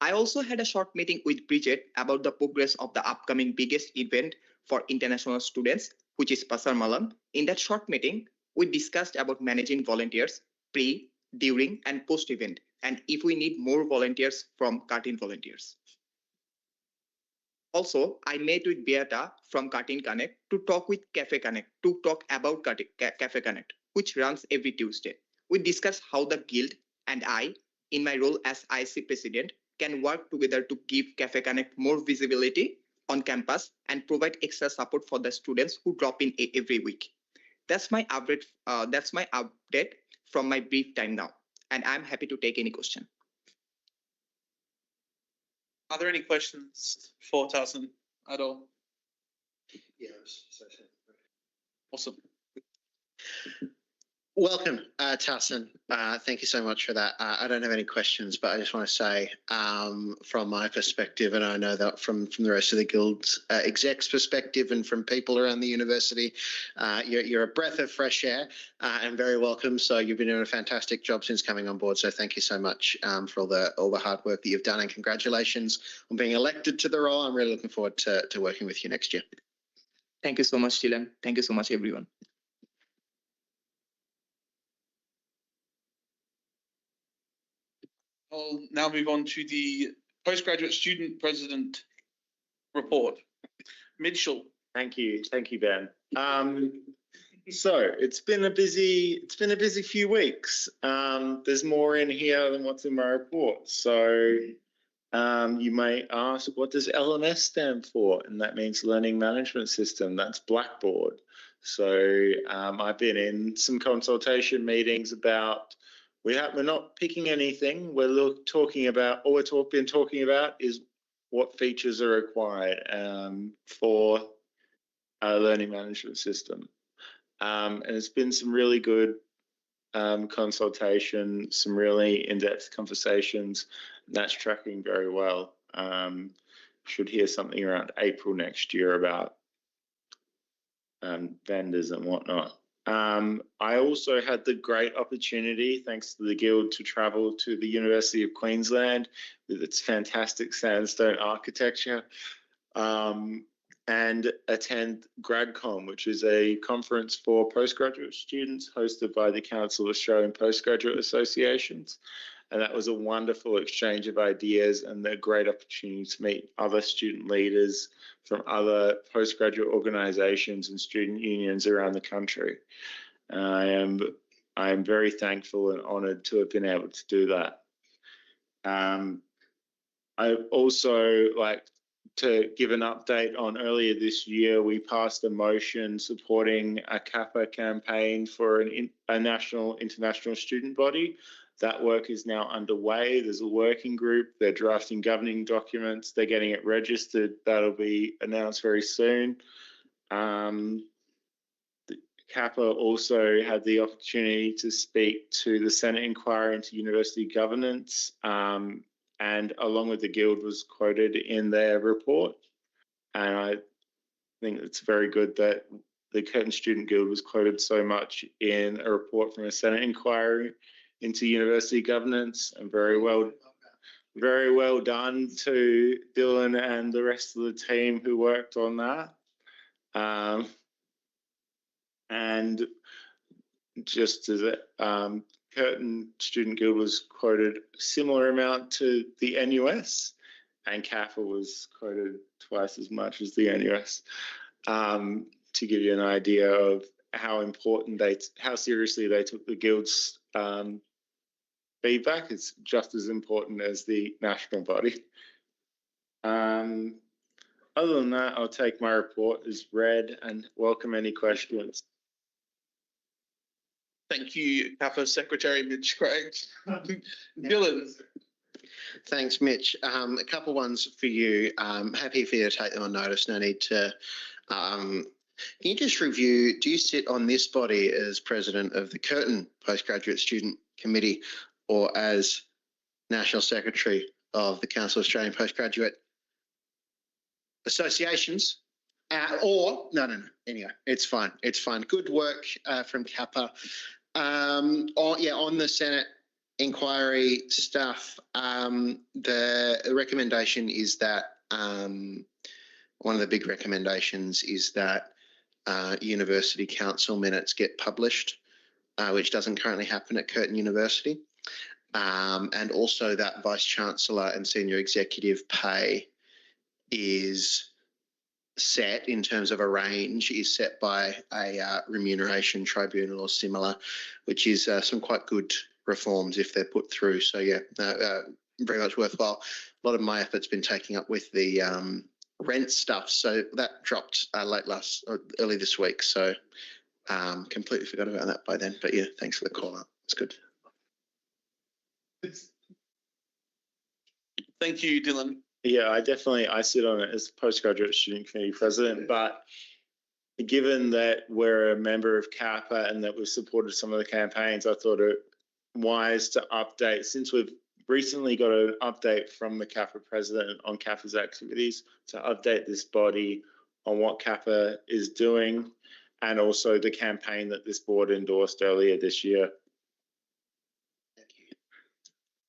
I also had a short meeting with Bridget about the progress of the upcoming biggest event for international students, which is Pasar Malam. In that short meeting, we discussed about managing volunteers pre, during, and post-event, and if we need more volunteers from Cartoon Volunteers. Also, I met with Beata from Cartoon Connect to talk with Cafe Connect, to talk about Cafe Connect, which runs every Tuesday. We discussed how the Guild and I, in my role as IC President, can work together to give Cafe Connect more visibility on campus and provide extra support for the students who drop in every week. That's my update. That's my update from my brief time now, and I'm happy to take any question. Are there any questions for Tasin at all? Yes. Awesome. Welcome, Tassin. Thank you so much for that. I don't have any questions, but I just want to say from my perspective, and I know that from the rest of the Guild's execs perspective and from people around the university, you're a breath of fresh air and very welcome. So you've been doing a fantastic job since coming on board. So thank you so much for all the hard work that you've done, and congratulations on being elected to the role. I'm really looking forward to working with you next year. Thank you so much, Dylan. Thank you so much, everyone. I'll now move on to the postgraduate student president report. Mitchell. Thank you, Ben. So it's been a busy few weeks. There's more in here than what's in my report. So you may ask, what does LMS stand for? And that means Learning Management System. That's Blackboard. So I've been in some consultation meetings about. We're not picking anything. All we've been talking about is what features are required for a learning management system. And it's been some really good consultation, some really in-depth conversations. That's tracking very well. Should hear something around April next year about vendors and whatnot. I also had the great opportunity, thanks to the Guild, to travel to the University of Queensland with its fantastic sandstone architecture and attend GradCon, which is a conference for postgraduate students hosted by the Council of Australian Postgraduate Associations. And that was a wonderful exchange of ideas and a great opportunity to meet other student leaders from other postgraduate organisations and student unions around the country. I am very thankful and honoured to have been able to do that. I also like to give an update on earlier this year, we passed a motion supporting a CAPA campaign for a national international student body. That work is now underway. There's a working group. They're drafting governing documents. They're getting it registered. That'll be announced very soon. CAPA also had the opportunity to speak to the Senate inquiry into university governance, and along with the Guild was quoted in their report. And I think it's very good that the Curtin Student Guild was quoted so much in a report from a Senate inquiry into university governance, and very well done to Dylan and the rest of the team who worked on that. And just as Curtin Student Guild was quoted a similar amount to the NUS, and CAPA was quoted twice as much as the NUS, to give you an idea of how important how seriously they took the Guild's feedback. It's just as important as the national body. Other than that, I'll take my report as read and welcome any questions. Thank you, CAPA Secretary Mitch Craig. Dylan. Thanks, Mitch. A couple ones for you. Happy for you to take them on notice. No need to. Can you just review, do you sit on this body as president of the Curtin Postgraduate Student Committee or as National Secretary of the Council of Australian Postgraduate Associations? No. Anyway, it's fine. It's fine. Good work from CAPA. On the Senate inquiry stuff, the recommendation is that one of the big recommendations is that university council minutes get published, which doesn't currently happen at Curtin University. And also that Vice Chancellor and Senior Executive pay is set in terms of a range, is set by a remuneration tribunal or similar, which is some quite good reforms if they're put through. So yeah, very much worthwhile. A lot of my effort's been taking up with the rent stuff, so that dropped early this week. So completely forgot about that by then. But yeah, thanks for the call out. It's good. Thank you, Dylan. Yeah, I sit on it as postgraduate student committee president, but given that we're a member of CAPA and that we've supported some of the campaigns, I thought it wise to update, since we've recently got an update from the CAPA president on CAPA's activities, to update this body on what CAPA is doing and also the campaign that this board endorsed earlier this year. Thank you.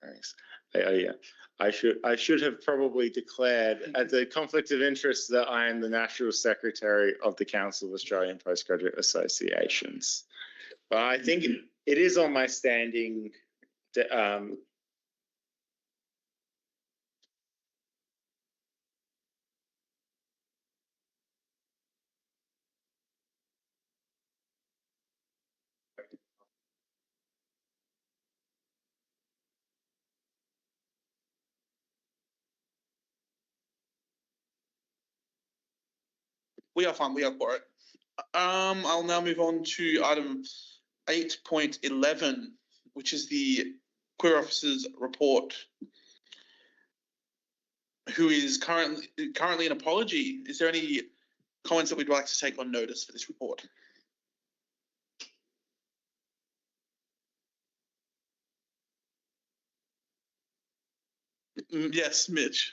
Thanks. Yeah. I should have probably declared at the conflict of interest that I am the National Secretary of the Council of Australian Postgraduate Associations. But I think it is on my standing We are fine. We are for it. I'll now move on to item 8.11, which is the Queer Officer's report, who is currently an apology. Is there any comments that we'd like to take on notice for this report? Yes, Mitch.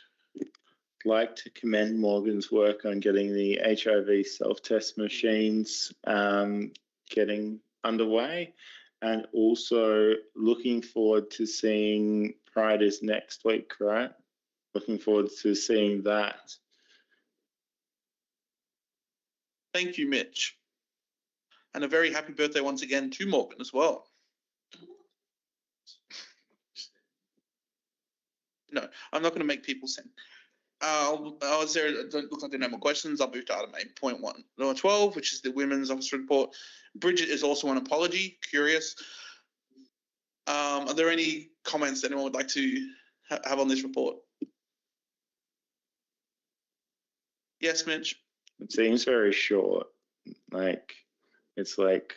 Like to commend Morgan's work on getting the HIV self-test machines getting underway. And also looking forward to seeing Pride is next week, right? Looking forward to seeing that. Thank you, Mitch. And a very happy birthday once again to Morgan as well. No, I'm not going to make people sing. Is there, it looks like there are no more questions. I'll move to item 8.1. Number 12, which is the Women's Office Report. Bridget is also an apology. Curious. Are there any comments that anyone would like to have on this report? Yes, Mitch? It seems very short. Like, it's like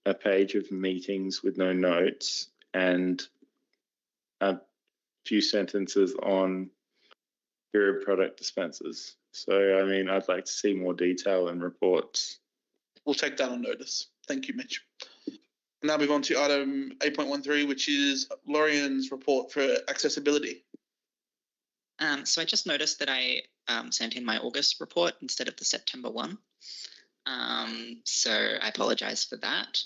a page of meetings with no notes and a few sentences on period product dispensers. So, I mean, I'd like to see more detail in reports. We'll take that on notice. Thank you, Mitch. Now move on to item 8.13, which is Lorian's report for accessibility. So I just noticed that I sent in my August report instead of the September one. So I apologize for that.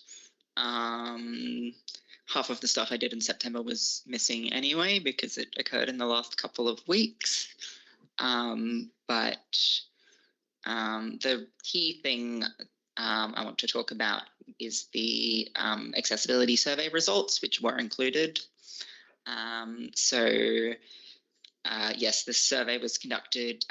Half of the stuff I did in September was missing anyway because it occurred in the last couple of weeks. But the key thing I want to talk about is the accessibility survey results, which were included. Yes, this survey was conducted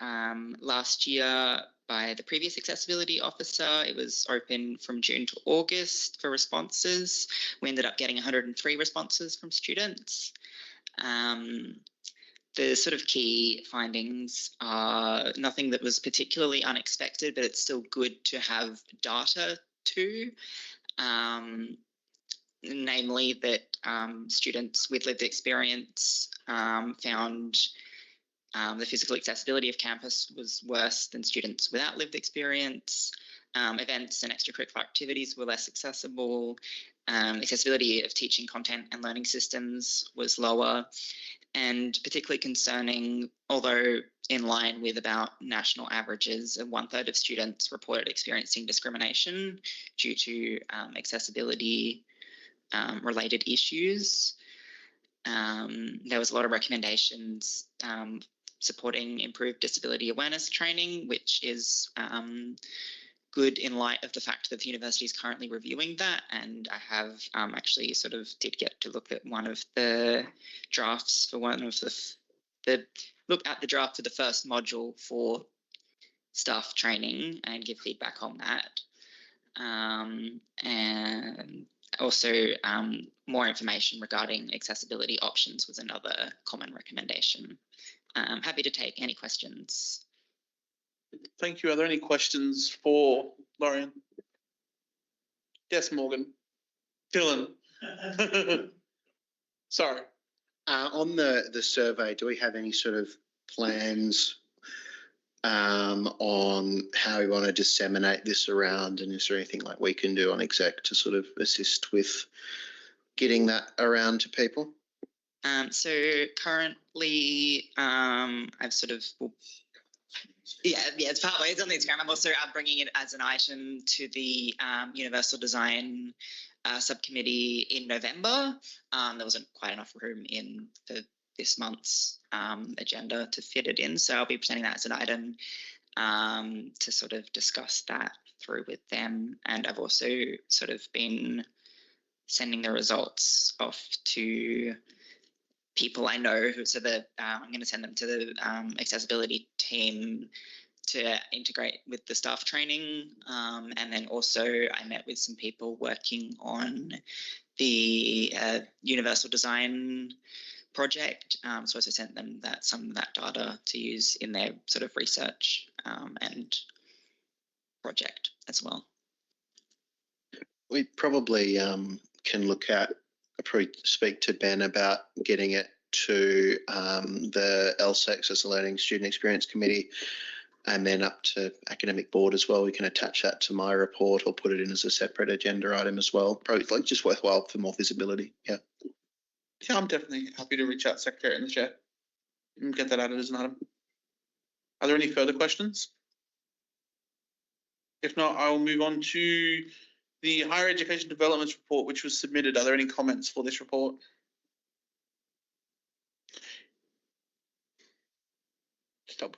last year by the previous accessibility officer. It was open from June to August for responses. We ended up getting 103 responses from students. The sort of key findings are nothing that was particularly unexpected, but it's still good to have data to. Namely that students with lived experience found the physical accessibility of campus was worse than students without lived experience. Events and extracurricular activities were less accessible. Accessibility of teaching content and learning systems was lower. And particularly concerning, although in line with about national averages, 1/3 of students reported experiencing discrimination due to accessibility related issues. There was a lot of recommendations supporting improved disability awareness training, which is good in light of the fact that the university is currently reviewing that. And I have actually sort of did get to look at one of the drafts for one of the look at the draft for the first module for staff training and give feedback on that. And also more information regarding accessibility options was another common recommendation. Happy to take any questions. Thank you. Are there any questions for Lorian? Yes, Morgan. Dylan. Sorry. On the survey, do we have any sort of plans on how we want to disseminate this around, and is there anything like we can do on exec to sort of assist with getting that around to people? So currently, I've sort of it's partway. It's on the Instagram. I'm also bringing it as an item to the Universal Design subcommittee in November. There wasn't quite enough room in for this month's agenda to fit it in, so I'll be presenting that as an item to sort of discuss that through with them. And I've also sort of been sending the results off to people I know who, so that I'm going to send them to the accessibility team to integrate with the staff training. And then also I met with some people working on the Universal Design project. So I also sent them some of that data to use in their sort of research and project as well. We probably can look at, probably speak to Ben about getting it to the LSA, Access Learning Student Experience Committee, and then up to Academic Board as well. We can attach that to my report or put it in as a separate agenda item as well. Probably like just worthwhile for more visibility. Yeah. Yeah, I'm definitely happy to reach out to Secretary in the chat and get that added as an item. Are there any further questions? If not, I will move on to The Higher Education Developments Report, which was submitted, are there any comments for this report? Stop.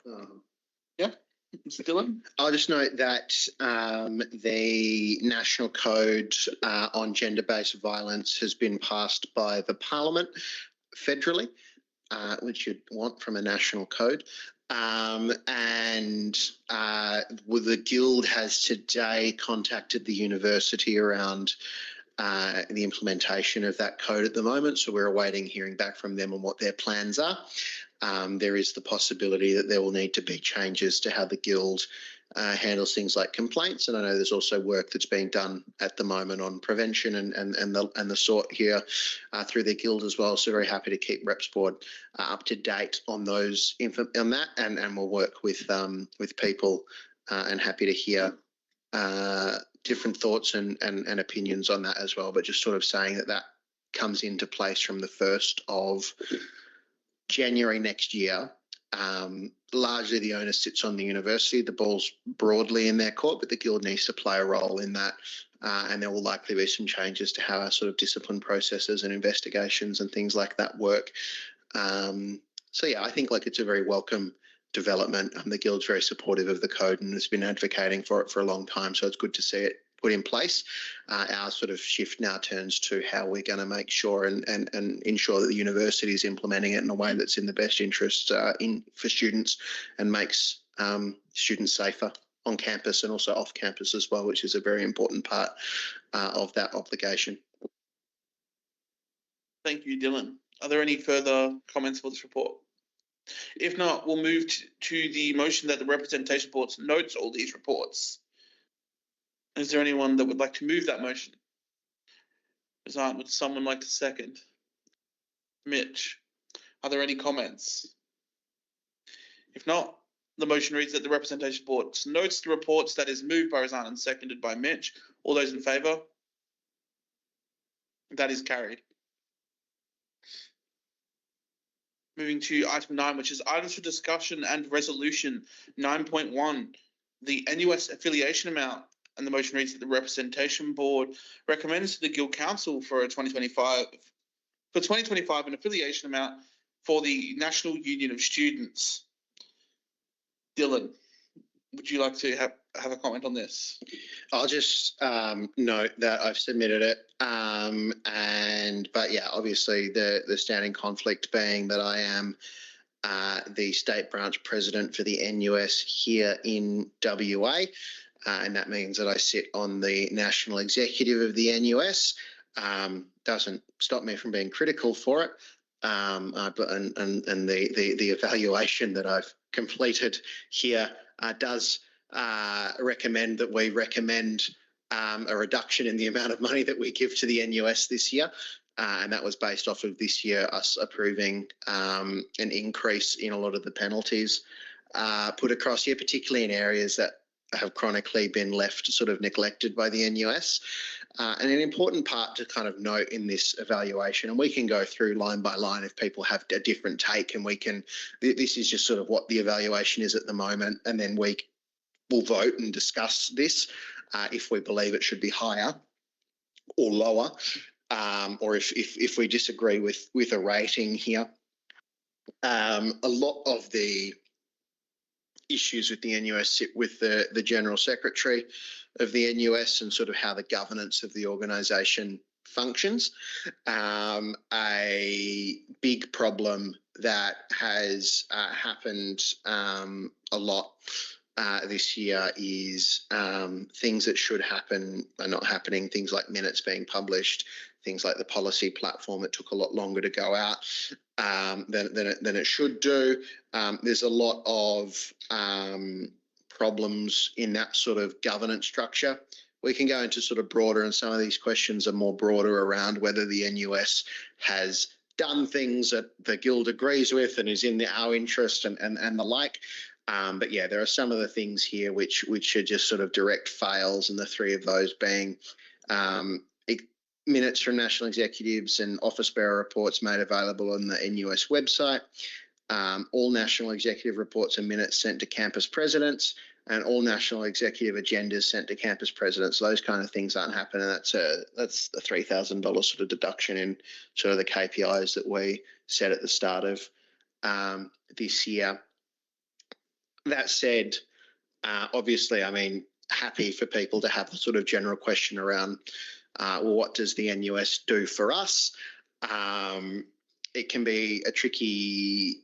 Yeah, Mr. Dillon? I'll just note that the National Code on Gender-Based Violence has been passed by the Parliament federally, which you'd want from a national code. The Guild has today contacted the university around the implementation of that code at the moment. So we're awaiting hearing back from them on what their plans are. There is the possibility that there will need to be changes to how the Guild handles things like complaints. And I know there's also work that's being done at the moment on prevention and the sort here through their Guild as well. So very happy to keep Reps Board up to date on those on that, and we'll work with people and happy to hear different thoughts and opinions on that as well. But just sort of saying that comes into place from the 1st of January next year. Largely the onus sits on the university. The ball's broadly in their court, but the Guild needs to play a role in that. And there will likely be some changes to how our sort of discipline processes and investigations and things like that work. So yeah, I think like it's a very welcome development. The Guild's very supportive of the code and has been advocating for it for a long time. So it's good to see it put in place. Our sort of shift now turns to how we're going to make sure and ensure that the university is implementing it in a way that's in the best interest for students and makes students safer on campus and also off campus as well, which is a very important part of that obligation. Thank you, Dylan. Are there any further comments for this report? If not, we'll move to the motion that the representation board notes all these reports. Is there anyone that would like to move that motion? Would someone like to second? Mitch, are there any comments? If not, the motion reads that the representation board notes the reports. That is moved by Razan and seconded by Mitch. All those in favour? That is carried. Moving to item 9, which is items for discussion and resolution 9.1, the NUS affiliation amount. And the motion reads that the representation board recommends to the Guild Council for 2025 an affiliation amount for the National Union of Students. Dylan, would you like to have a comment on this? I'll just note that I've submitted it, but yeah, obviously the standing conflict being that I am the state branch president for the NUS here in WA. And that means that I sit on the national executive of the NUS. Doesn't stop me from being critical for it. But the evaluation that I've completed here does recommend that we recommend a reduction in the amount of money that we give to the NUS this year. And that was based off of this year us approving an increase in a lot of the penalties put across here, particularly in areas that have chronically been left sort of neglected by the NUS. And an important part to kind of note in this evaluation, and we can go through line by line if people have a different take, and this is just sort of what the evaluation is at the moment, and then we will vote and discuss this if we believe it should be higher or lower, or if we disagree with a rating here. A lot of the issues with the NUS sit with the General Secretary of the NUS and sort of how the governance of the organisation functions. A big problem that has happened a lot this year is things that should happen are not happening, things like minutes being published, things like the policy platform that took a lot longer to go out than it should do. There's a lot of problems in that sort of governance structure. We can go into sort of broader, and some of these questions are more broader around whether the NUS has done things that the Guild agrees with and is in our interest and the like. But yeah, there are some of the things here which are just sort of direct fails, and the three of those being minutes from national executives and office bearer reports made available on the NUS website. All national executive reports and minutes sent to campus presidents. and all national executive agendas sent to campus presidents. Those kind of things aren't happening. That's a $3,000 sort of deduction in sort of the KPIs that we set at the start of this year. That said, obviously, I mean, happy for people to have the sort of general question around, well, what does the NUS do for us? It can be a tricky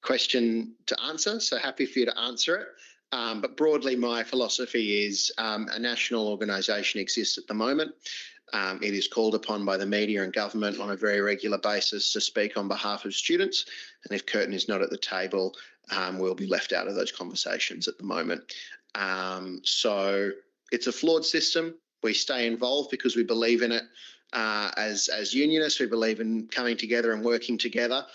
question to answer, so happy for you to answer it. But broadly, my philosophy is a national organisation exists at the moment. It is called upon by the media and government on a very regular basis to speak on behalf of students. And if Curtin is not at the table, we'll be left out of those conversations at the moment. So it's a flawed system. We stay involved because we believe in it as unionists. We believe in coming together and working together.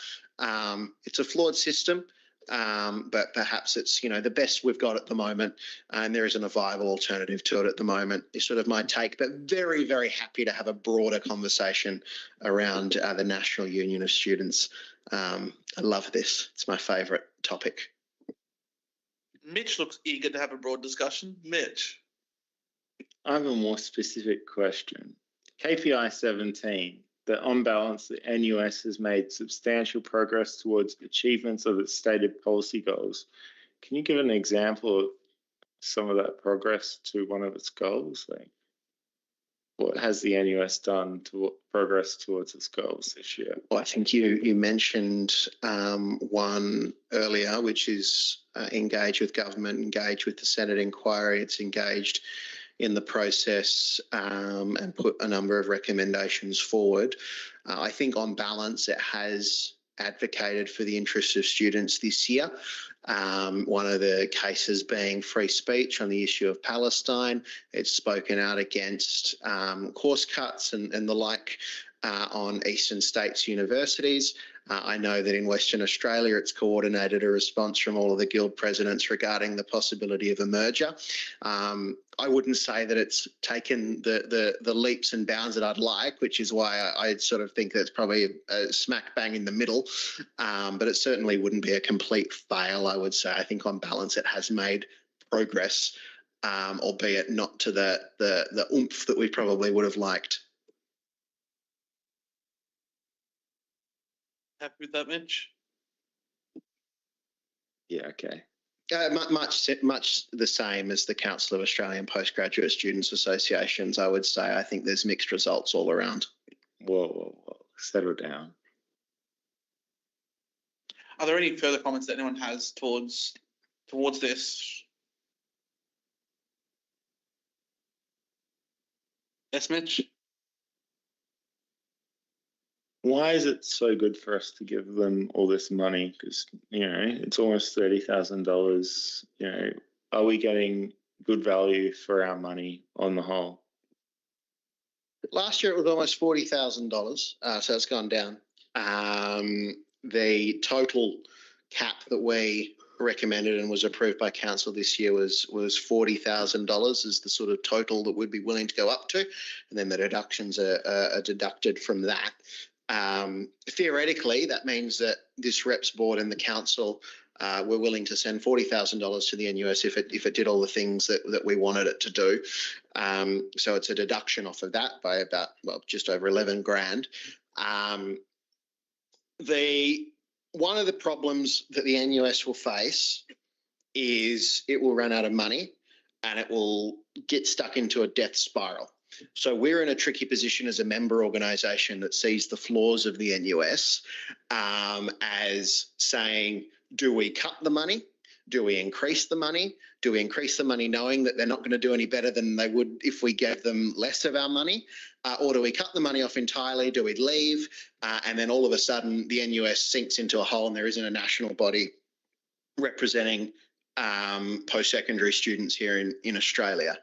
It's a flawed system, but perhaps it's, the best we've got at the moment, and there isn't a viable alternative to it at the moment, is sort of my take. But very, very happy to have a broader conversation around the National Union of Students. I love this. It's my favourite topic. Mitch looks eager to have a broad discussion. Mitch. I have a more specific question. KPI 17, that on balance, the NUS has made substantial progress towards achievements of its stated policy goals. Can you give an example of some of that progress to one of its goals? Like, what has the NUS done to progress towards its goals this year? Well, I think you mentioned one earlier, which is engage with government, engage with the Senate inquiry. It's engaged in the process and put a number of recommendations forward. I think on balance, it has advocated for the interests of students this year. One of the cases being free speech on the issue of Palestine. It's spoken out against course cuts and the like on eastern states universities. I know that in Western Australia, it's coordinated a response from all of the guild presidents regarding the possibility of a merger. I wouldn't say that it's taken the leaps and bounds that I'd like, which is why I sort of think that's probably a smack bang in the middle. But it certainly wouldn't be a complete fail, I would say. I think on balance, it has made progress, albeit not to the oomph that we probably would have liked. Happy with that, Mitch? Yeah, okay. Much the same as the Council of Australian Postgraduate Students Associations, I would say. I think there's mixed results all around. Whoa. Settle down. Are there any further comments that anyone has towards this? Yes, Mitch? Why is it so good for us to give them all this money? Because, it's almost $30,000. Are we getting good value for our money on the whole? Last year, it was almost $40,000, so it's gone down. The total cap that we recommended and was approved by council this year was $40,000 is the sort of total that we'd be willing to go up to, and then the deductions are deducted from that. Theoretically, that means that this reps board and the council were willing to send $40,000 to the NUS if it did all the things that we wanted it to do. So it's a deduction off of that by about, just over 11 grand. One of the problems that the NUS will face is it will run out of money and it will get stuck into a death spiral. So we're in a tricky position as a member organisation that sees the flaws of the NUS as saying, do we cut the money? Do we increase the money? Do we increase the money knowing that they're not going to do any better than they would if we gave them less of our money? Or do we cut the money off entirely? Do we leave? And then all of a sudden the NUS sinks into a hole and there isn't a national body representing post-secondary students here in Australia.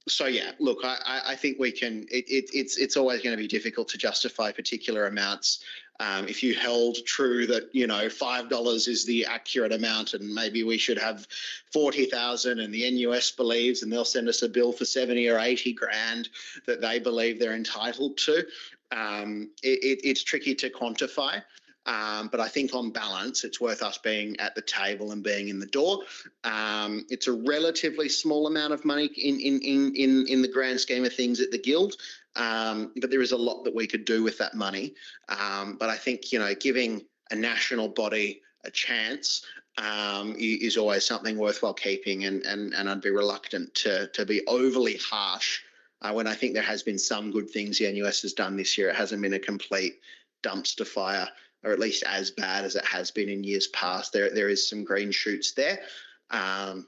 So yeah, look, I think we can. It's always going to be difficult to justify particular amounts. If you held true that $5 is the accurate amount, and maybe we should have 40,000, and the NUS believes, and they'll send us a bill for 70 or 80 grand that they believe they're entitled to. It's tricky to quantify. But I think on balance, it's worth us being at the table and being in the door. It's a relatively small amount of money in the grand scheme of things at the Guild, but there is a lot that we could do with that money. But I think, giving a national body a chance is always something worthwhile keeping, and I'd be reluctant to be overly harsh when I think there has been some good things the NUS has done this year. It hasn't been a complete dumpster fire, or at least as bad as it has been in years past. There is some green shoots there.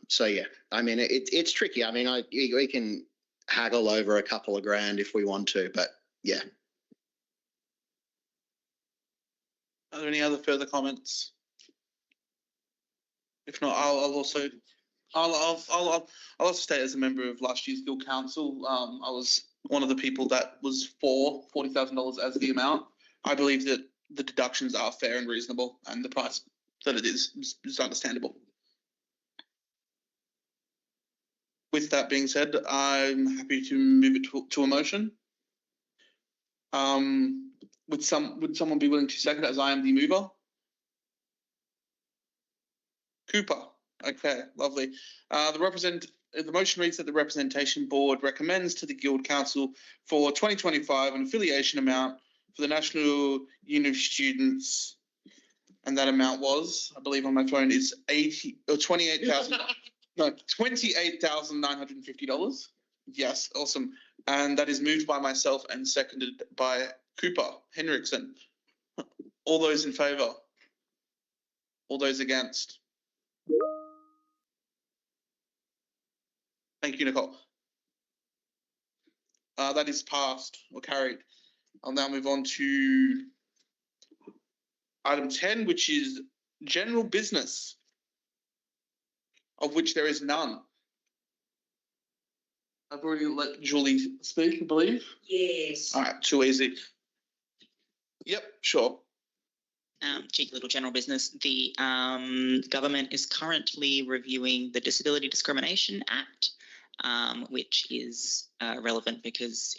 So yeah, I mean, it's tricky. I mean, we can haggle over a couple of grand if we want to, but yeah. Are there any other further comments? If not, I'll also state as a member of last year's Guild Council, I was one of the people that was for $40,000 as the amount. I believe that the deductions are fair and reasonable, and the price that it is understandable. With that being said, I'm happy to move it to a motion. Would someone be willing to second it, as I am the mover? Cooper. Okay, lovely. The motion reads that the Representation Board recommends to the Guild Council for 2025 an affiliation amount for the National Union of Students, and that amount was, I believe on my phone, is $28,950. Yes, awesome. And that is moved by myself and seconded by Cooper Henriksen. All those in favour? All those against? Thank you, Nicole. That is passed or carried. I'll now move on to item 10, which is general business, of which there is none. I've already let Julie speak, I believe. Yes. All right, too easy. Yep, sure. Cheeky little general business. The government is currently reviewing the Disability Discrimination Act, which is relevant because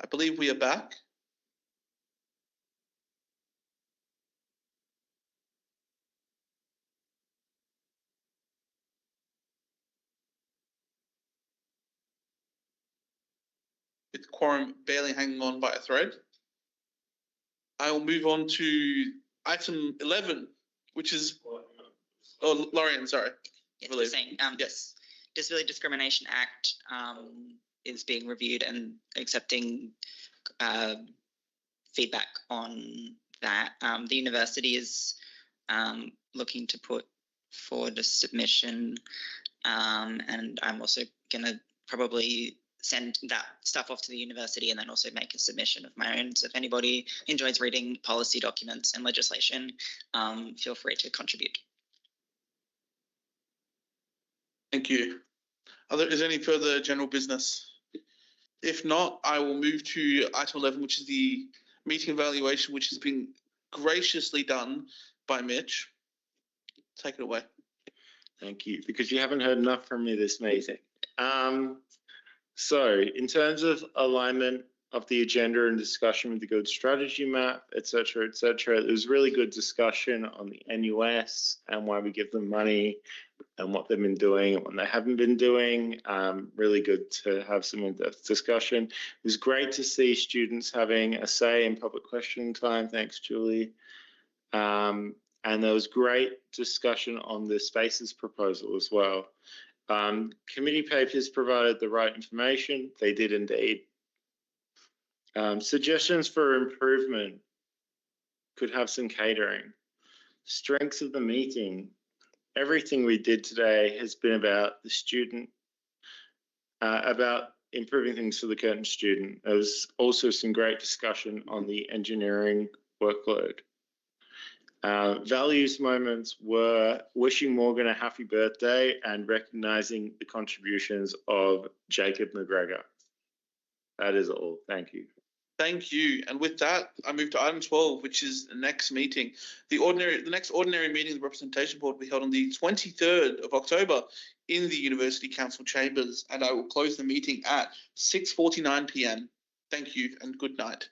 I believe we are back. With quorum barely hanging on by a thread. I will move on to item 11, which is, oh, Lorian, sorry. it's the same. Yes. Disability Discrimination Act is being reviewed and accepting feedback on that. The university is looking to put forward a submission, and I'm also going to probably send that stuff off to the university and then also make a submission of my own. So if anybody enjoys reading policy documents and legislation, feel free to contribute. Thank you. Is there any further general business? If not, I will move to item 11, which is the meeting evaluation, which has been graciously done by Mitch. Take it away. Thank you, because you haven't heard enough from me this meeting. So in terms of alignment of the agenda and discussion with the Guild strategy map, etc., etc. There was really good discussion on the NUS and why we give them money and what they've been doing and what they haven't been doing. Really good to have some in-depth discussion. It was great to see students having a say in public question time. Thanks, Julie. And there was great discussion on the spaces proposal as well. Committee papers provided the right information. They did indeed. Suggestions for improvement could have some catering. Strengths of the meeting. Everything we did today has been about the student, about improving things for the Curtin student. There was also some great discussion on the engineering workload. Values moments were wishing Morgan a happy birthday and recognising the contributions of Jacob McGregor. That is all. Thank you. Thank you. And with that, I move to item 12, which is the next meeting. The next ordinary meeting of the Representation Board will be held on the 23rd of October in the University Council chambers, and I will close the meeting at 6:49 p.m. Thank you and good night.